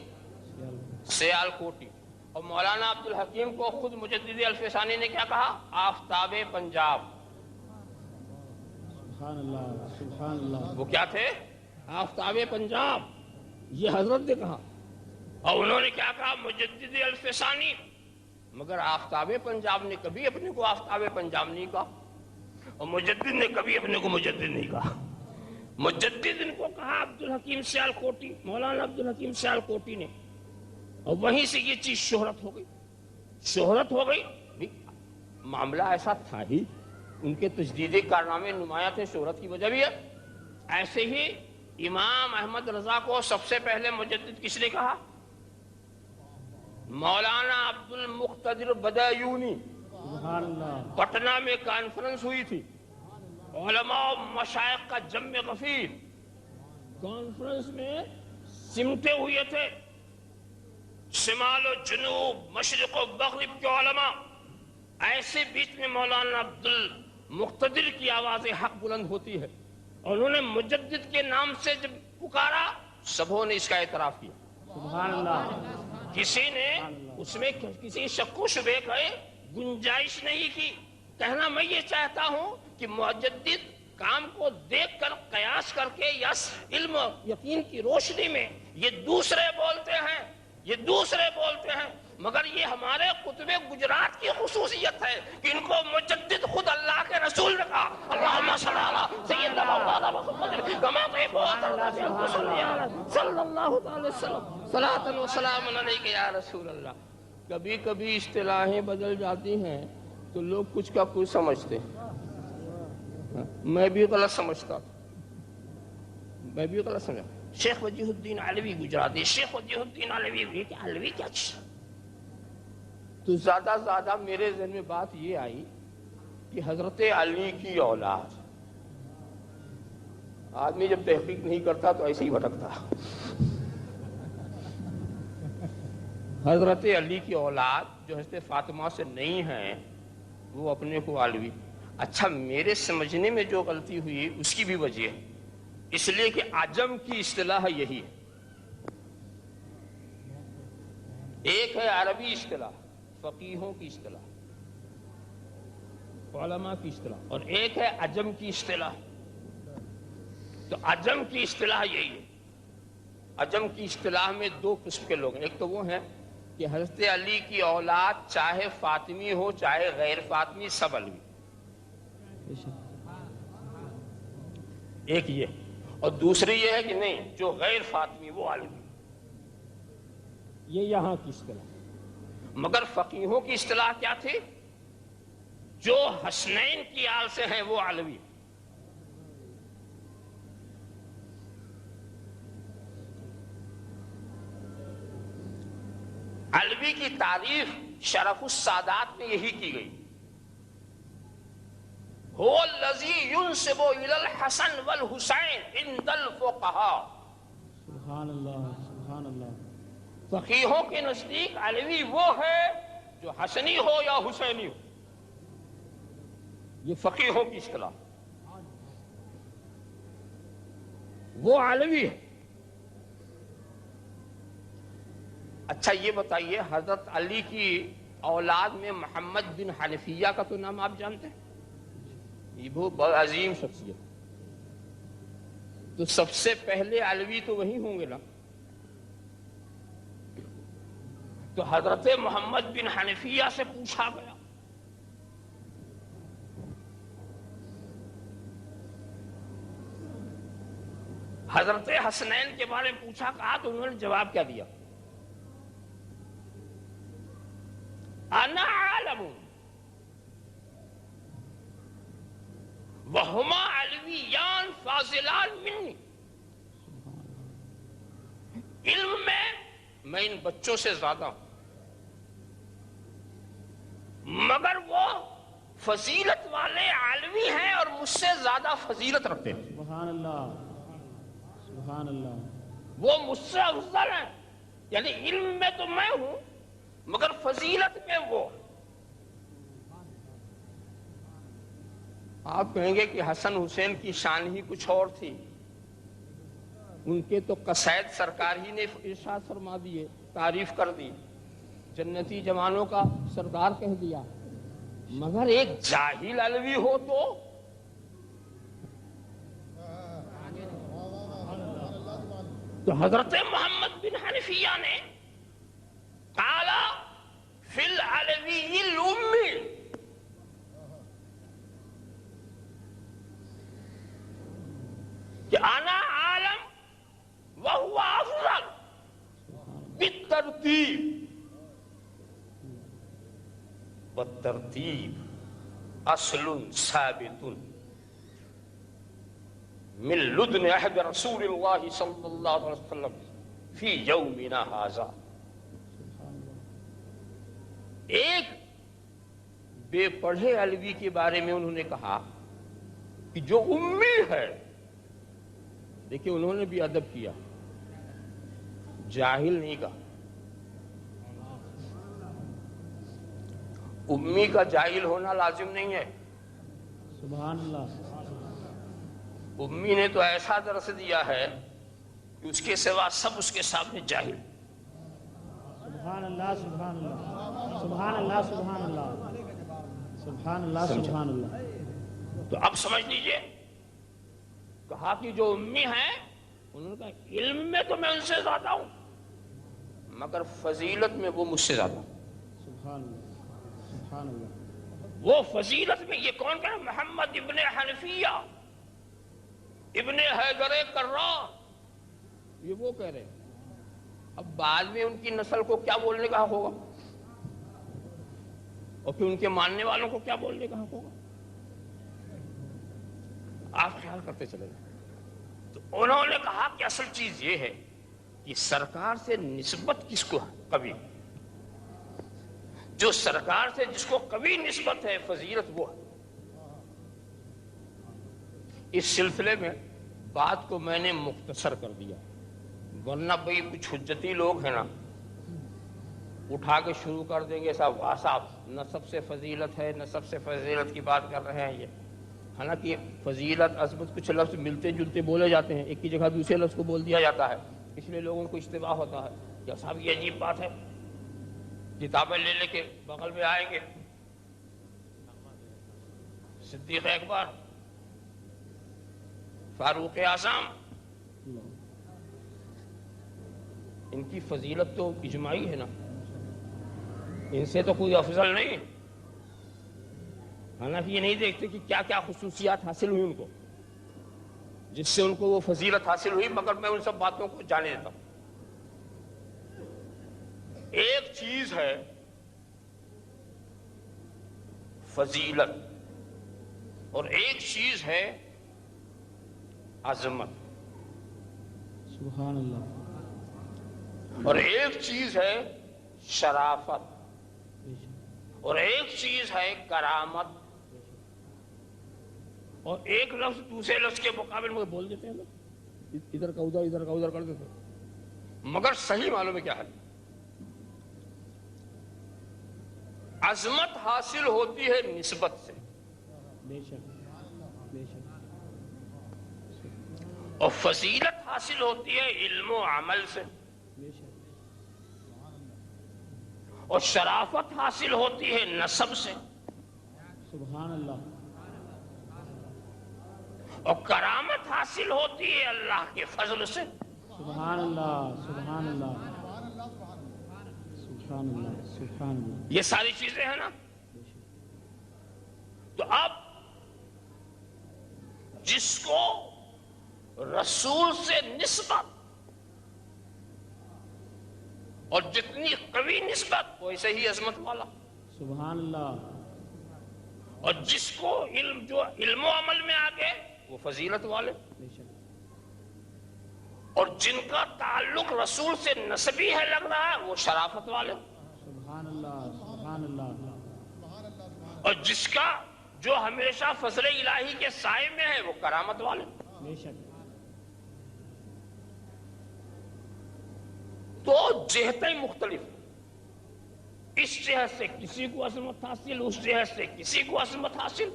سیال کوٹی۔ اور مولانا عبد الحکیم کو خود مجدد الفسانی نے کیا کہا؟ آفتاب پنجاب۔ سبحان اللہ، سبحان اللہ۔ وہ کیا تھے؟ آفتاب پنجاب، یہ حضرت نے کہا۔ اور انہوں نے کیا کہا؟ مجدد الفسانی۔ مگر آفتاب پنجاب نے کبھی اپنے کو آفتاب پنجاب نہیں کہا، اور مجدد نے کبھی اپنے کو مجدد نہیں کہا۔ مجدد ان کو کہا عبد الحکیم سیال کوٹی، مولانا عبد الحکیم سیال کوٹی نے، اور وہیں سے یہ چیز شہرت ہو گئی۔ معاملہ ایسا تھا ہی، ان کے تجدیدی کارنامے نمایاں تھے، شہرت کی وجہ بھی ہے۔ ایسے ہی امام احمد رضا کو سب سے پہلے مجدد کس نے کہا؟ مولانا عبد المقتدر بدایونی۔ سبحان اللہ۔ پٹنہ میں کانفرنس ہوئی تھی، علماء و مشائخ کا جمع غفیر، کانفرنس میں سمٹے ہوئے تھے شمال و جنوب، مشرق و مغرب کے علماء۔ ایسے بیچ میں مولانا عبد مقتدر کی آواز حق بلند ہوتی ہے، اور انہوں نے مجدد کے نام سے جب پکارا سبوں نے اس کا اعتراف کیا. سبحان اللہ. کسی نے اس میں کسی شک و شبے کا گنجائش نہیں کی. کہنا میں یہ چاہتا ہوں کہ مجدد کام کو دیکھ کر قیاس کر کے یا علم یقین کی روشنی میں یہ دوسرے بولتے ہیں، مگر یہ ہمارے قطب گجرات کی خصوصیت ہے کہ ان کو مجدد خود اللہ کے رسول نے کہا اللہم صلی علی سیدنا مولانا محمد کما تحب صلی اللہ تعالی وسلم صلاۃ و سلام علیک یا رسول اللہ. کبھی کبھی اصطلاحیں بدل جاتی ہیں تو لوگ کچھ کا کچھ سمجھتے ہیں. میں بھی غلط سمجھتا شیخ وجیہ الدین علوی گجراتی، شیخ وجیہ الدین علوی کیا چیز؟ تو زیادہ میرے ذہن میں بات یہ آئی کہ حضرت علی کی اولاد. آدمی جب تحقیق نہیں کرتا تو ایسے ہی بھٹکتا. حضرت علی کی اولاد جو حضرت فاطمہ سے نہیں ہیں وہ اپنے کو علوی. اچھا میرے سمجھنے میں جو غلطی ہوئی اس کی بھی وجہ ہے، اس لیے کہ عجم کی اصطلاح یہی ہے. ایک ہے عربی اصطلاح، فقیہوں کی اصطلاح، علماء کی اصطلاح، اور ایک ہے عجم کی اصطلاح. تو عجم کی اصطلاح یہی ہے. عجم کی اصطلاح میں دو قسم کے لوگ ہیں. ایک تو وہ ہیں کہ حضرت علی کی اولاد چاہے فاطمی ہو چاہے غیر فاطمی سب علوی. ایک یہ، اور دوسری یہ ہے کہ نہیں جو غیر فاطمی وہ علوی. یہ یہاں کی اصطلاح. مگر فقیہوں کی اصطلاح کیا تھی؟ جو حسنین کی آل سے ہیں وہ علوی. علوی کی تعریف شرف السادات میں یہی کی گئی، هو الذی ينسب الى الحسن والحسین عند الفقہاء. سبحان اللہ سبحان اللہ. فقیہوں کے نزدیک علوی وہ ہے جو حسنی ہو یا حسینی ہو. یہ فقیہوں کی اصطلاح، وہ علوی ہے. اچھا یہ بتائیے حضرت علی کی اولاد میں محمد بن حنفیہ کا تو نام آپ جانتے ہیں، یہ بہت عظیم شخصیت. تو سب سے پہلے علوی تو وہی ہوں گے نا. تو حضرت محمد بن حنفیہ سے پوچھا گیا، حضرت حسنین کے بارے میں پوچھا، کہا تو انہوں نے جواب کیا دیا؟ انا عالم وہما علویان فاضلان منی. علم میں ان بچوں سے زیادہ ہوں، مگر وہ فضیلت والے علوی ہیں اور مجھ سے زیادہ فضیلت رکھتے ہیں. سبحان اللہ سبحان اللہ. وہ مجھ سے افضل ہیں، یعنی علم میں تو میں ہوں مگر فضیلت میں وہ. آپ کہیں گے کہ حسن حسین کی شان ہی کچھ اور تھی، ان کے تو قصائد سرکار ہی نے ارشاد فرما دیے، تعریف کر دی، جنتی جوانوں کا سردار کہہ دیا. مگر ایک جاہل علوی ہو تو حضرت محمد بن حنفیہ نے قال فی العلوی الامی، کہ انا عالم وہو افضل بالترتیب. والترتیب اصل ثابت من لدن عہد رسول اللہ صلی اللہ علیہ وسلم فی یومنا ھذا. ایک بے پڑھے علوی کے بارے میں انہوں نے کہا کہ جو امی ہے، دیکھیں انہوں نے بھی ادب کیا، جاہل نہیں کہا. امی کا جاہل ہونا لازم نہیں ہے، سبحان اللہ امی نے تو ایسا درس دیا ہے کہ اس کے سوا سب اس کے سامنے جاہل. سبحان اللہ سبحان اللہ سبحان اللہ سبحان اللہ سبحان اللہ سبحان اللہ. تو اب سمجھ لیجئے، کہا کہ جو امی ہیں انہوں نے کہا علم میں تو میں ان سے زیادہ ہوں مگر فضیلت میں وہ مجھ سے زیادہ. سبحان اللہ سبحان اللہ. وہ فضیلت میں یہ کون کہہ رہا؟ محمد ابن حنفیہ ابن حیدر کرار، یہ وہ کہہ رہے ہیں. اب بعد میں ان کی نسل کو کیا بولنے کا حق ہوگا اور پھر ان کے ماننے والوں کو کیا بولنے کا حق ہوگا؟ آپ خیال کرتے چلے گئے. تو انہوں نے کہا کہ اصل چیز یہ ہے کہ سرکار سے نسبت کس کو کبھی، جو سرکار سے جس کو کبھی نسبت ہے فضیلت وہ ہے. اس سلسلے میں بات کو میں نے مختصر کر دیا، ورنہ بھئی کچھ حجتی لوگ ہیں نا اٹھا کے شروع کر دیں گے صاحب صاحب نسب سے فضیلت ہے، نسب سے فضیلت کی بات کر رہے ہیں. یہ حالانکہ فضیلت عظمت کچھ لفظ ملتے جلتے بولے جاتے ہیں، ایک کی جگہ دوسرے لفظ کو بول دیا جاتا ہے، اس لیے لوگوں کو اشتباہ ہوتا ہے کہ صاحب یہ عجیب بات ہے. کتابیں لے لے کے بغل میں آئیں گے صدیق اکبر، فاروق اعظم، ان کی فضیلت تو اجماعی ہے نا، ان سے تو کوئی افضل نہیں. حالانکہ یہ نہیں دیکھتے کہ کیا کیا خصوصیات حاصل ہوئی ان کو جس سے ان کو وہ فضیلت حاصل ہوئی، مگر میں ان سب باتوں کو جانے دیتا ہوں. ایک چیز ہے فضیلت اور ایک چیز ہے عظمت، سبحان اللہ. اور ایک چیز ہے شرافت، اور ایک چیز ہے کرامت. اور ایک لفظ دوسرے لفظ کے مقابل میں بول دیتے ہیں لوگ، ادھر کا ادھر ادھر کا ادھر کر دیتے ہیں، مگر صحیح معلوم ہے کیا ہے. عظمت حاصل ہوتی ہے نسبت سے، بے شک بے شک. اور فضیلت حاصل ہوتی ہے علم و عمل سے، بے شک. اور شرافت حاصل ہوتی ہے نسب سے، سبحان اللہ. اور کرامت حاصل ہوتی ہے اللہ کے فضل سے. سبحان اللہ سبحان اللہ سبحان اللہ سبحان اللہ. یہ ساری چیزیں ہیں نا. تو اب جس کو رسول سے نسبت، اور جتنی قوی نسبت ویسے ہی عظمت والا. سبحان اللہ. اور جس کو جو علم و عمل میں آگے وہ فضیلت والے، بے شک. اور جن کا تعلق رسول سے نسبی ہے لگ رہا ہے وہ شرافت والے. سبحان اللہ سبحان اللہ. اور جس کا جو ہمیشہ فضل الہی کے سائے میں ہے وہ کرامت والے. بے شک. تو جہتیں مختلف، اس جہت سے کسی کو عظمت حاصل، اس جہت سے کسی کو عظمت حاصل،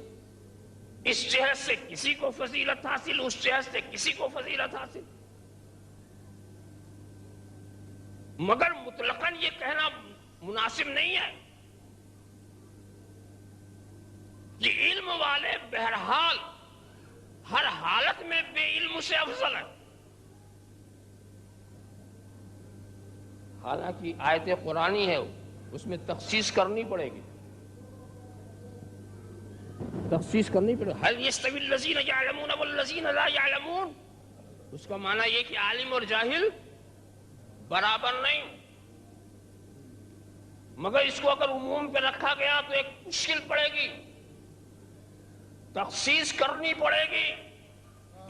اس جہت سے کسی کو فضیلت حاصل، اس جہت سے کسی کو فضیلت حاصل. مگر مطلقاً یہ کہنا مناسب نہیں ہے کہ علم والے بہرحال ہر حالت میں بے علم سے افضل ہیں. حالانکہ آیت قرآنی ہے اس میں تخصیص کرنی پڑے گی، تخصیص کرنی پڑے گی. هل يستوي الذين يعلمون والذين لا يعلمون، اس کا معنی یہ کہ عالم اور جاہل برابر نہیں. مگر اس کو اگر عموم پہ رکھا گیا تو ایک مشکل پڑے گی، تخصیص کرنی پڑے گی.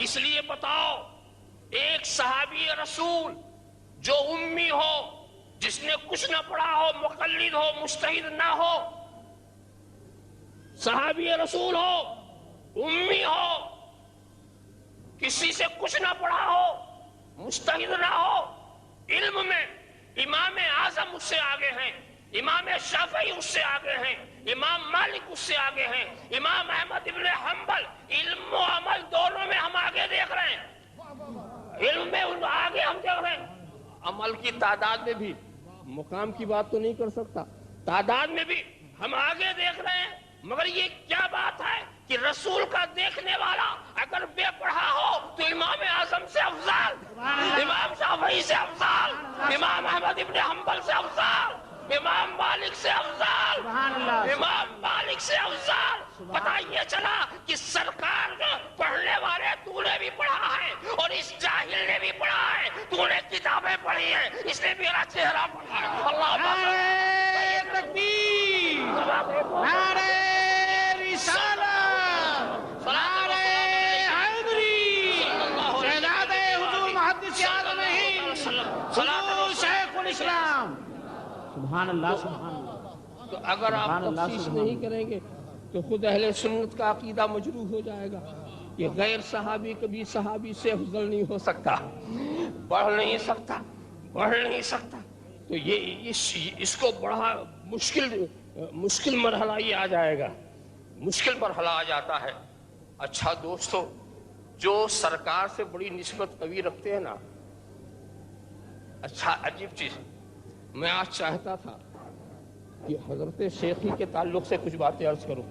اس لیے بتاؤ، ایک صحابی رسول جو امی ہو، جس نے کچھ نہ پڑھا ہو، مقلد ہو، مجتہد نہ ہو، صحابی رسول ہو، امی ہو، کسی سے کچھ نہ پڑھا ہو، مجتہد نہ ہو، علم میں امام اعظم مجھ سے آگے ہیں، امام شافعی اس سے آگے ہیں، امام مالک اس سے آگے ہیں، امام احمد ابن حنبل، علم و عمل دونوں میں ہم آگے دیکھ رہے ہیں، علم میں آگے ہم دیکھ رہے ہیں، عمل کی تعداد میں بھی، مقام کی بات تو نہیں کر سکتا، تعداد میں بھی ہم آگے دیکھ رہے ہیں، مگر یہ کیا بات ہے کہ رسول کا دیکھنے والا اگر بے پڑھا ہو تو امام اعظم سے افضل، امام شافعی سے افضل، امام احمد ابن حنبل سے افضل، امام مالک سے افضل، امام مالک سے افضل۔ پتہ یہ چلا کہ سرکار جو پڑھنے والے تو نے بھی پڑھا ہے اور اس جاہل نے بھی پڑھا ہے، تو نے کتابیں پڑھی ہیں، اس نے میرا چہرہ پڑھا ہے۔ اللہ تکبیر، نعرہ رسالت، نعرہ حیدری، شہزاد حضور محدث اعظم ہند، حضور شیخ الاسلام۔ سبحان اللہ، سبحان اللہ۔ تو اگر آپ تفسیر نہیں کریں گے تو خود اہل سنت کا عقیدہ مجروح ہو جائے گا کہ غیر صحابی کبھی صحابی سے افضل نہیں ہو سکتا، پڑھ نہیں سکتا، پڑھ نہیں سکتا۔ تو یہ اس کو بڑا مشکل مرحلہ یہ آ جائے گا، مشکل مرحلہ آ جاتا ہے۔ اچھا دوستو، جو سرکار سے بڑی نسبت قوی رکھتے ہیں نا، اچھا عجیب چیز، میں آج چاہتا تھا کہ حضرت شیخی کے تعلق سے کچھ باتیں عرض کروں،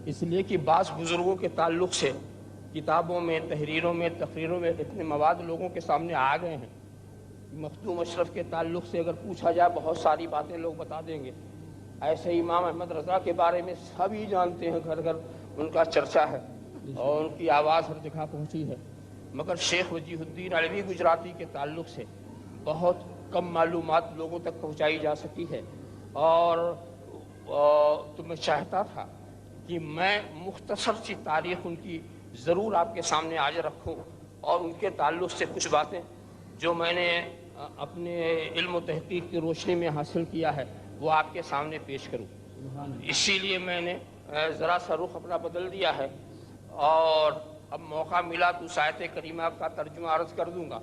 اس لیے کہ بعض بزرگوں کے تعلق سے کتابوں میں، تحریروں میں، تقریروں میں اتنے مواد لوگوں کے سامنے آ گئے ہیں، مخدوم اشرف کے تعلق سے اگر پوچھا جائے بہت ساری باتیں لوگ بتا دیں گے۔ ایسے ہی امام احمد رضا کے بارے میں سبھی جانتے ہیں، گھر گھر ان کا چرچا ہے اور ان کی آواز ہر جگہ پہنچی ہے، مگر شیخ وجیہ الدین علوی گجراتی کے تعلق سے بہت کم معلومات لوگوں تک پہنچائی جا سکی ہے، اور تو میں چاہتا تھا کہ میں مختصر سی تاریخ ان کی ضرور آپ کے سامنے آج رکھوں، اور ان کے تعلق سے کچھ باتیں جو میں نے اپنے علم و تحقیق کی روشنی میں حاصل کیا ہے وہ آپ کے سامنے پیش کروں۔ اسی لیے میں نے ذرا سا رخ اپنا بدل دیا ہے، اور اب موقع ملا تو اس آیت کریمہ کا ترجمہ عرض کر دوں گا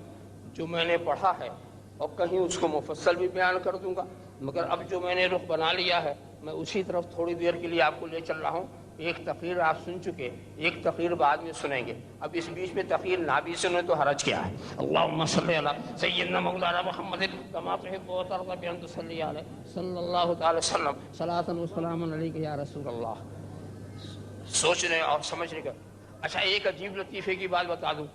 جو میں نے پڑھا ہے، اور کہیں اس کو مفصل بھی بیان کر دوں گا، مگر اب جو میں نے رخ بنا لیا ہے میں اسی طرف تھوڑی دیر کے لیے آپ کو لے چل رہا ہوں۔ ایک تقریر آپ سن چکے، ایک تقریر بعد میں سنیں گے، اب اس بیچ میں تقریر نہ بھی سنیں تو حرج کیا ہے۔ اللہم صلی علی سیدنا مولانا محمد کما تحب و ترضى بأن تصلی علیہ صلی اللہ تعالی وسلم صلاۃ و سلام علیک یا رسول اللہ۔ سوچنے اور سمجھنے کا۔ اچھا ایک عجیب لطیفے کی بات بتا دوں،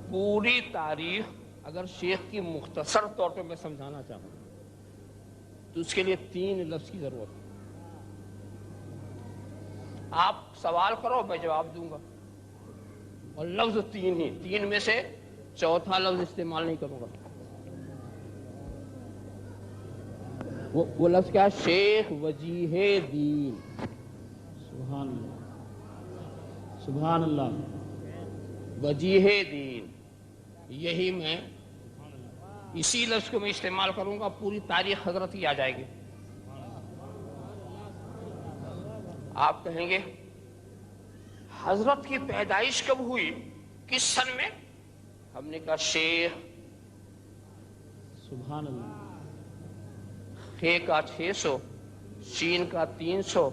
پوری تاریخ اگر شیخ کی مختصر طور پہ میں سمجھانا چاہوں تو اس کے لیے 3 لفظ کی ضرورت ہے۔ آپ سوال کرو میں جواب دوں گا، اور لفظ 3 ہی، 3 میں سے چوتھا لفظ استعمال نہیں کروں گا۔ وہ لفظ کیا ہے؟ شیخ وجیہ دین۔ سبحان اللہ، سبحان اللہ، وجیہ دین، یہی میں اسی لفظ کو میں استعمال کروں گا، پوری تاریخ حضرت کی آ جائے گی۔ آپ کہیں گے حضرت کی پیدائش کب ہوئی، کس سن میں؟ ہم نے کہا شیخ، سبحان اللہ، خ کا 600، شین کا 300،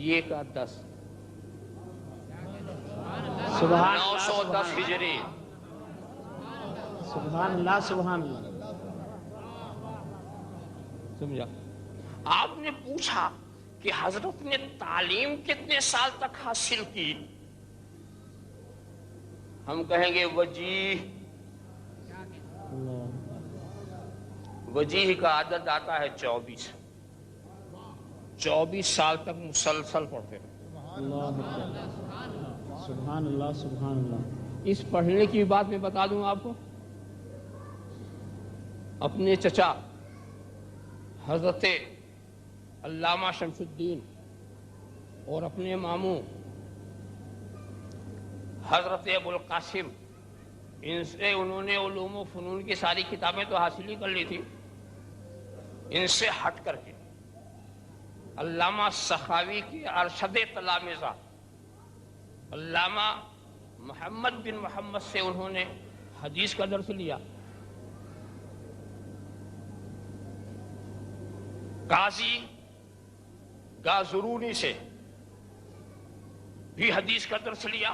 یہ کا 10، سبحان 910 ہجری۔ سبحان اللہ، سبحان اللہ۔ سمجھا؟ آپ نے پوچھا کہ حضرت نے تعلیم کتنے سال تک حاصل کی، ہم کہیں گے وجیہ کا عدد آتا ہے 24 سال تک مسلسل پڑھتے ہیں۔ سبحان اللہ، سبحان اللہ۔ اس پڑھنے کی بات میں بتا دوں آپ کو، اپنے چچا حضرت علامہ شمس الدین اور اپنے ماموں حضرت ابو القاسم، ان سے انہوں نے علوم و فنون کی ساری کتابیں تو حاصل ہی کر لی تھی، ان سے ہٹ کر کے علامہ سخاوی کی ارشد تلامذہ علامہ محمد بن محمد سے انہوں نے حدیث کا درس لیا، قاضی گازرونی سے بھی حدیث کا درس لیا.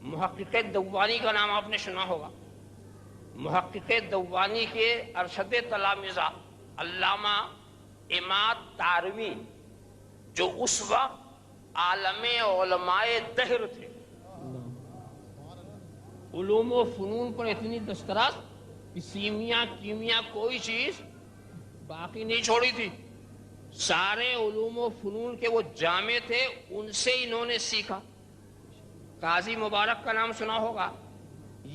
محقق دوانی کا نام آپ نے سنا ہوگا. محقق دوانی کے ارشد تلامذہ علامہ عماد تاروی جو اس وقت عالم علماء دہر تھے، علوم و فنون پر اتنی دسترس کہ سیمیا کیمیا کوئی چیز باقی نہیں چھوڑی تھی. سارے علوم و فنون کے وہ جامع تھے، ان سے انہوں نے سیکھا. قاضی مبارک کا نام سنا ہوگا،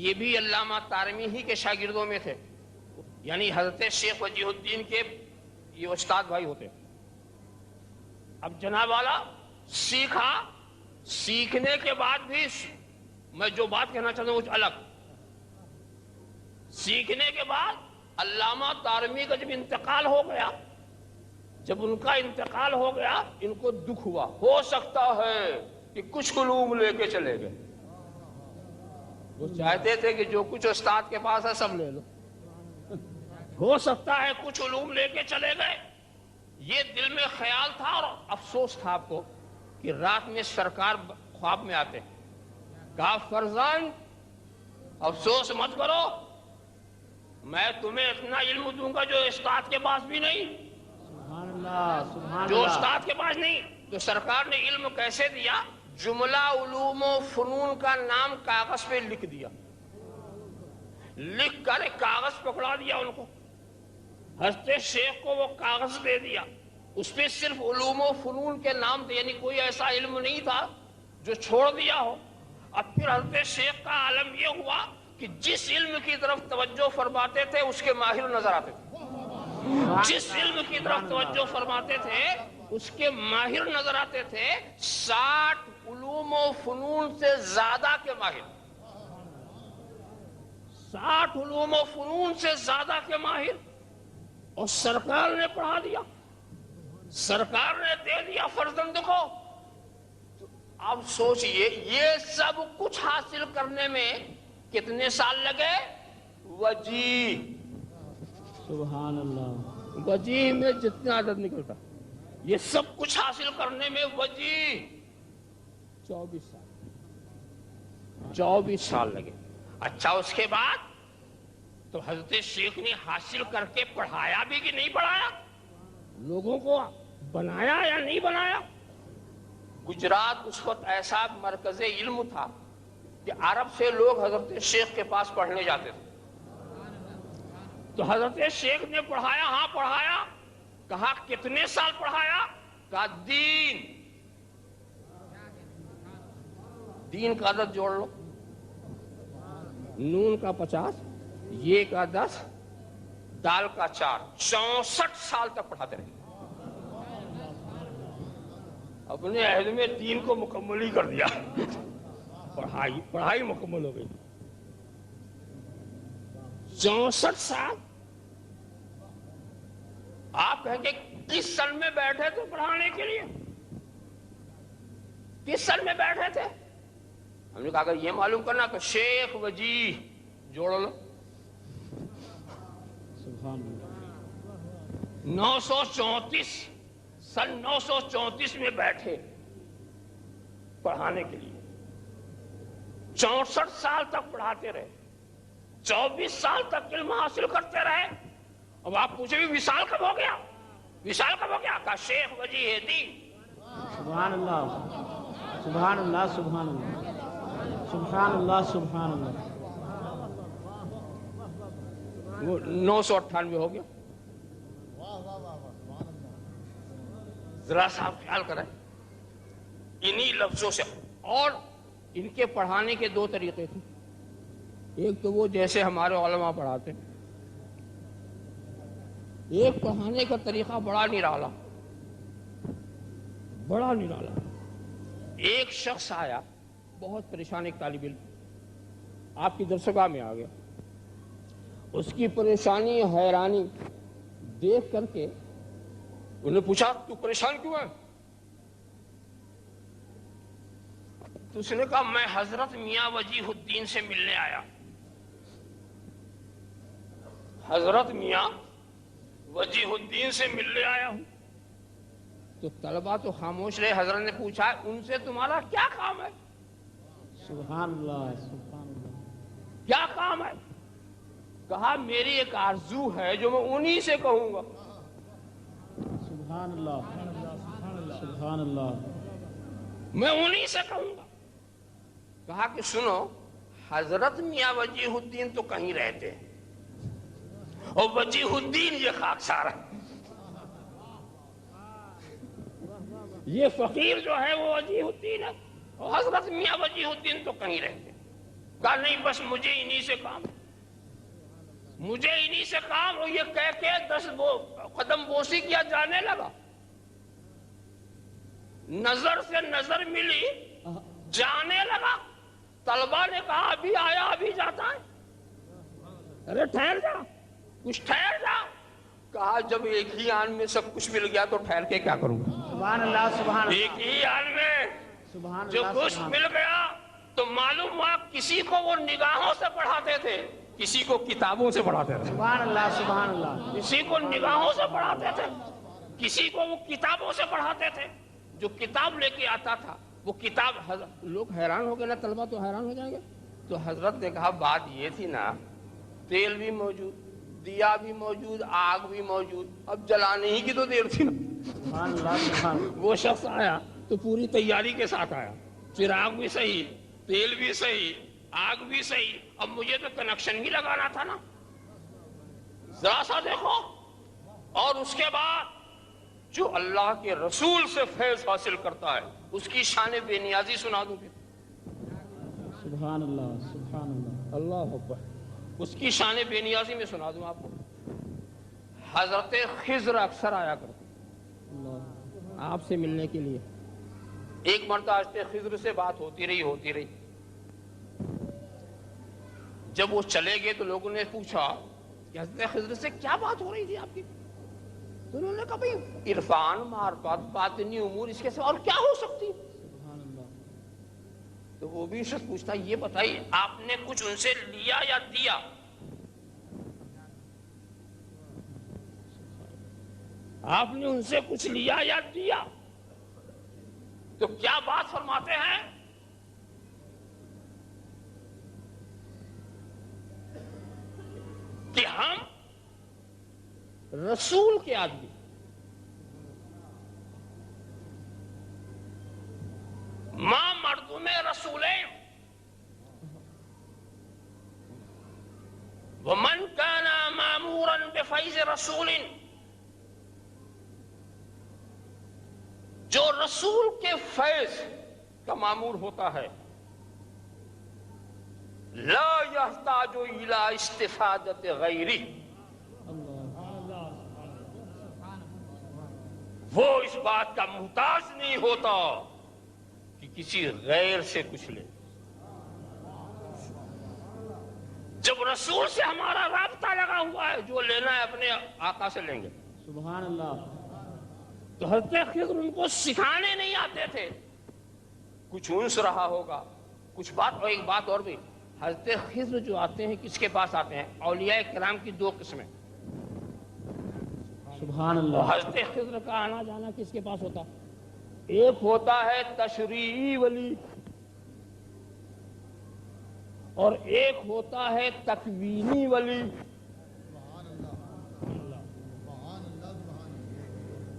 یہ بھی علامہ تارمی ہی کے شاگردوں میں تھے، یعنی حضرت شیخ وجیہ الدین کے یہ استاد بھائی ہوتے. اب جناب والا سیکھا، سیکھنے کے بعد بھی میں جو بات کہنا چاہتا ہوں کچھ الگ. سیکھنے کے بعد علامہ تارمی کا جب انتقال ہو گیا، جب ان کا انتقال ہو گیا، ان کو دکھ ہوا. ہو سکتا ہے کہ کچھ علوم لے کے چلے گئے. وہ چاہتے تھے کہ جو کچھ استاد کے پاس ہے سب لے لو. ہو سکتا ہے کچھ علوم لے کے چلے گئے، یہ دل میں خیال تھا. اور افسوس تھا آپ کو کہ رات میں سرکار خواب میں آتے، کہا فرزند افسوس مت کرو، میں تمہیں اتنا علم دوں گا جو استاد کے پاس بھی نہیں، سبحان اللہ سبحان جو اللہ. استاد کے پاس نہیں. تو سرکار نے علم کیسے دیا؟ جملہ علوم و فنون کا نام کاغذ پہ لکھ دیا، لکھ کر ایک کاغذ پکڑا دیا ان کو. حضرت شیخ کو وہ کاغذ دے دیا، اس پہ صرف علوم و فنون کے نام تھے، یعنی کوئی ایسا علم نہیں تھا جو چھوڑ دیا ہو. اب پھر حضرت شیخ کا عالم یہ ہوا کہ جس علم کی طرف توجہ فرماتے تھے اس کے ماہر نظر آتے تھے. جس علم کی طرف توجہ فرماتے تھے اس کے ماہر نظر آتے تھے. 60 علوم و فنون سے زیادہ کے ماہر، 60 علوم و فنون سے زیادہ کے ماہر. اور سرکار نے پڑھا دیا، سرکار نے دے دیا فرزند کو. اب سوچئے یہ سب کچھ حاصل کرنے میں کتنے سال لگے؟ وجیہ، سبحان اللہ. وجیہ میں جتنا عدد نکلتا، یہ سب کچھ حاصل کرنے میں وجیہ 24 سال، 24 سال لگے. اچھا اس کے بعد تو حضرت شیخ نے حاصل کر کے پڑھایا بھی کہ نہیں پڑھایا؟ لوگوں کو بنایا یا نہیں بنایا؟ گجرات اس وقت ایسا مرکز علم تھا کہ عرب سے لوگ حضرت شیخ کے پاس پڑھنے جاتے تھے. تو حضرت شیخ نے پڑھایا، ہاں پڑھایا. کہا کتنے سال پڑھایا؟ کہا دین کا عدد جوڑ لو، نون کا 50، یہ کا 10، دال کا 4، 64 سال تک پڑھاتے رہے. اپنے عہد میں دین کو مکمل ہی کر دیا. پڑھائی مکمل ہو گئی. 64 سال. آپ کہیں گے کس سن میں بیٹھے تھے پڑھانے کے لیے؟ کس سن میں بیٹھے تھے؟ ہم نے کہا اگر یہ معلوم کرنا تو شیخ وجیہ جوڑ لو. سبحان اللہ. 934 سن 934 میں بیٹھے پڑھانے کے لیے. 64 سال تک پڑھاتے رہے، 24 سال تک علم حاصل کرتے رہے. اب آپ پوچھیں بھی وصال کب ہو گیا؟ وصال کب ہو گیا؟ کہا شیخ وجیہ دین. سبحان اللہ سبحان اللہ سبحان اللہ سبحان اللہ سبحان اللہ. وہ 998 ہو گیا. ذرا صاحب خیال کریں انہی لفظوں سے. اور ان کے پڑھانے کے 2 طریقے تھے. ایک تو وہ جیسے ہمارے علماء پڑھاتے، ایک پڑھانے کا طریقہ بڑا نرالا، بڑا نرالا. ایک شخص آیا بہت پریشان، ایک طالب علم آپ کی درسگاہ میں آ گیا. اس کی پریشانی حیرانی دیکھ کر کے انہوں نے پوچھا تو پریشان کیوں ہے؟ تو اس نے کہا میں حضرت میاں وجیہ الدین سے ملنے آیا. حضرت میاں وجیہ الدین سے ملنے آیا ہوں. تو طلبہ تو خاموش رہے. حضرت نے پوچھا ان سے تمہارا کیا کام ہے؟ سبحان اللہ سبحان اللہ. کیا کام ہے؟ کہا میری ایک آرزو ہے جو میں انہی سے کہوں گا. سبحان اللہ سبحان اللہ. میں انہی سے کہوں گا. کہا کہ سنو، حضرت میاں وجیہ الدین تو کہیں رہتے ہیں اور وجیہ الدین یہ خاکسار ہے. یہ فقیر جو ہے وہ وجیہ الدین ہے اور حضرت میاں وجیہ الدین تو کہیں رہتے ہیں. کہا نہیں، بس مجھے انہی سے کام، مجھے انہی سے کام. اور یہ کہہ کے 10 قدم بوسی کیا، جانے لگا. نظر سے نظر ملی، جانے لگا. طلبہ نے کہا ابھی آیا ابھی جاتا ہے. ارے ٹھہر جا، کچھ ٹھہر جا. کہا جب ایک ہی آن میں سب کچھ مل گیا تو ٹھہر کے کیا کروں گا؟ سبحان اللہ سبحان اللہ. ایک ہی آن میں سبحان جو اللہ کچھ سبحان مل گیا تو معلوم ہوا کسی کو وہ نگاہوں سے پڑھاتے تھے، کسی کو کتابوں سے پڑھاتے تھے. سبحان اللہ سبحان اللہ. کسی کو نگاہوں سے پڑھاتے تھے، کسی کو وہ کتابوں سے پڑھاتے تھے. جو کتاب لے کے آتا تھا وہ کتاب، لوگ حیران ہو گئے نا، طلبہ تو حیران ہو جائیں گے. تو حضرت نے کہا بات یہ تھی نا، تیل بھی موجود، دیا بھی موجود، آگ بھی موجود، اب جلانے ہی کی تو دیر تھی نا. سبحان اللہ سبحان اللہ. وہ شخص آیا تو پوری تیاری کے ساتھ آیا. چراغ بھی صحیح، تیل بھی صحیح، آگ بھی صحیح. اب مجھے تو کنیکشن ہی لگانا تھا نا. ذرا سا دیکھو. اور اس کے بعد جو اللہ کے رسول سے فیض حاصل کرتا ہے اس کی شان بے نیازی سنا دوں. سبحان اللہ سبحان اللہ. اللہ اکبر. اس کی شان بے نیازی میں سنا دوں آپ کو. حضرت خضر اکثر آیا کرتے اللہ. آپ سے ملنے کے لیے. ایک مرتبہ حضرت خضر سے بات ہوتی رہی. جب وہ چلے گئے تو لوگوں نے پوچھا کہ حضرت خضر سے کیا بات ہو رہی تھی آپ کی؟ تو انہوں نے کہا بھئی عرفان، معرفت، باطنی امور، اس کے سوا اور کیا ہو سکتی؟ سبحان اللہ. تو وہ بھی شخص پوچھتا یہ بتائیے آپ نے کچھ ان سے لیا یا دیا؟ آپ نے ان سے کچھ لیا یا دیا؟ تو کیا بات فرماتے ہیں کہ ہم رسول کے آدمی، ماں مردم رسولین ومن كان مامورا بفیض رسول، جو رسول کے فیض کا مامور ہوتا ہے، لا يحتاج الى استفادت غیری، وہ اس بات کا محتاج نہیں ہوتا کہ کسی غیر سے کچھ لے. جب رسول سے ہمارا رابطہ لگا ہوا ہے، جو لینا ہے اپنے آقا سے لیں گے. سبحان اللہ. تو حضرت خضر ان کو سکھانے نہیں آتے تھے. کچھ انس رہا ہوگا، کچھ بات. اور ایک بات اور بھی، حضرت خضر جو آتے ہیں کس کے پاس آتے ہیں؟ اولیاء کرام کی 2 قسمیں. سبحان اللہ. حضرت خضر کا آنا جانا کس کے پاس ہوتا؟ ایک ہوتا ہے تشریعی ولی اور ایک ہوتا ہے تکوینی ولی.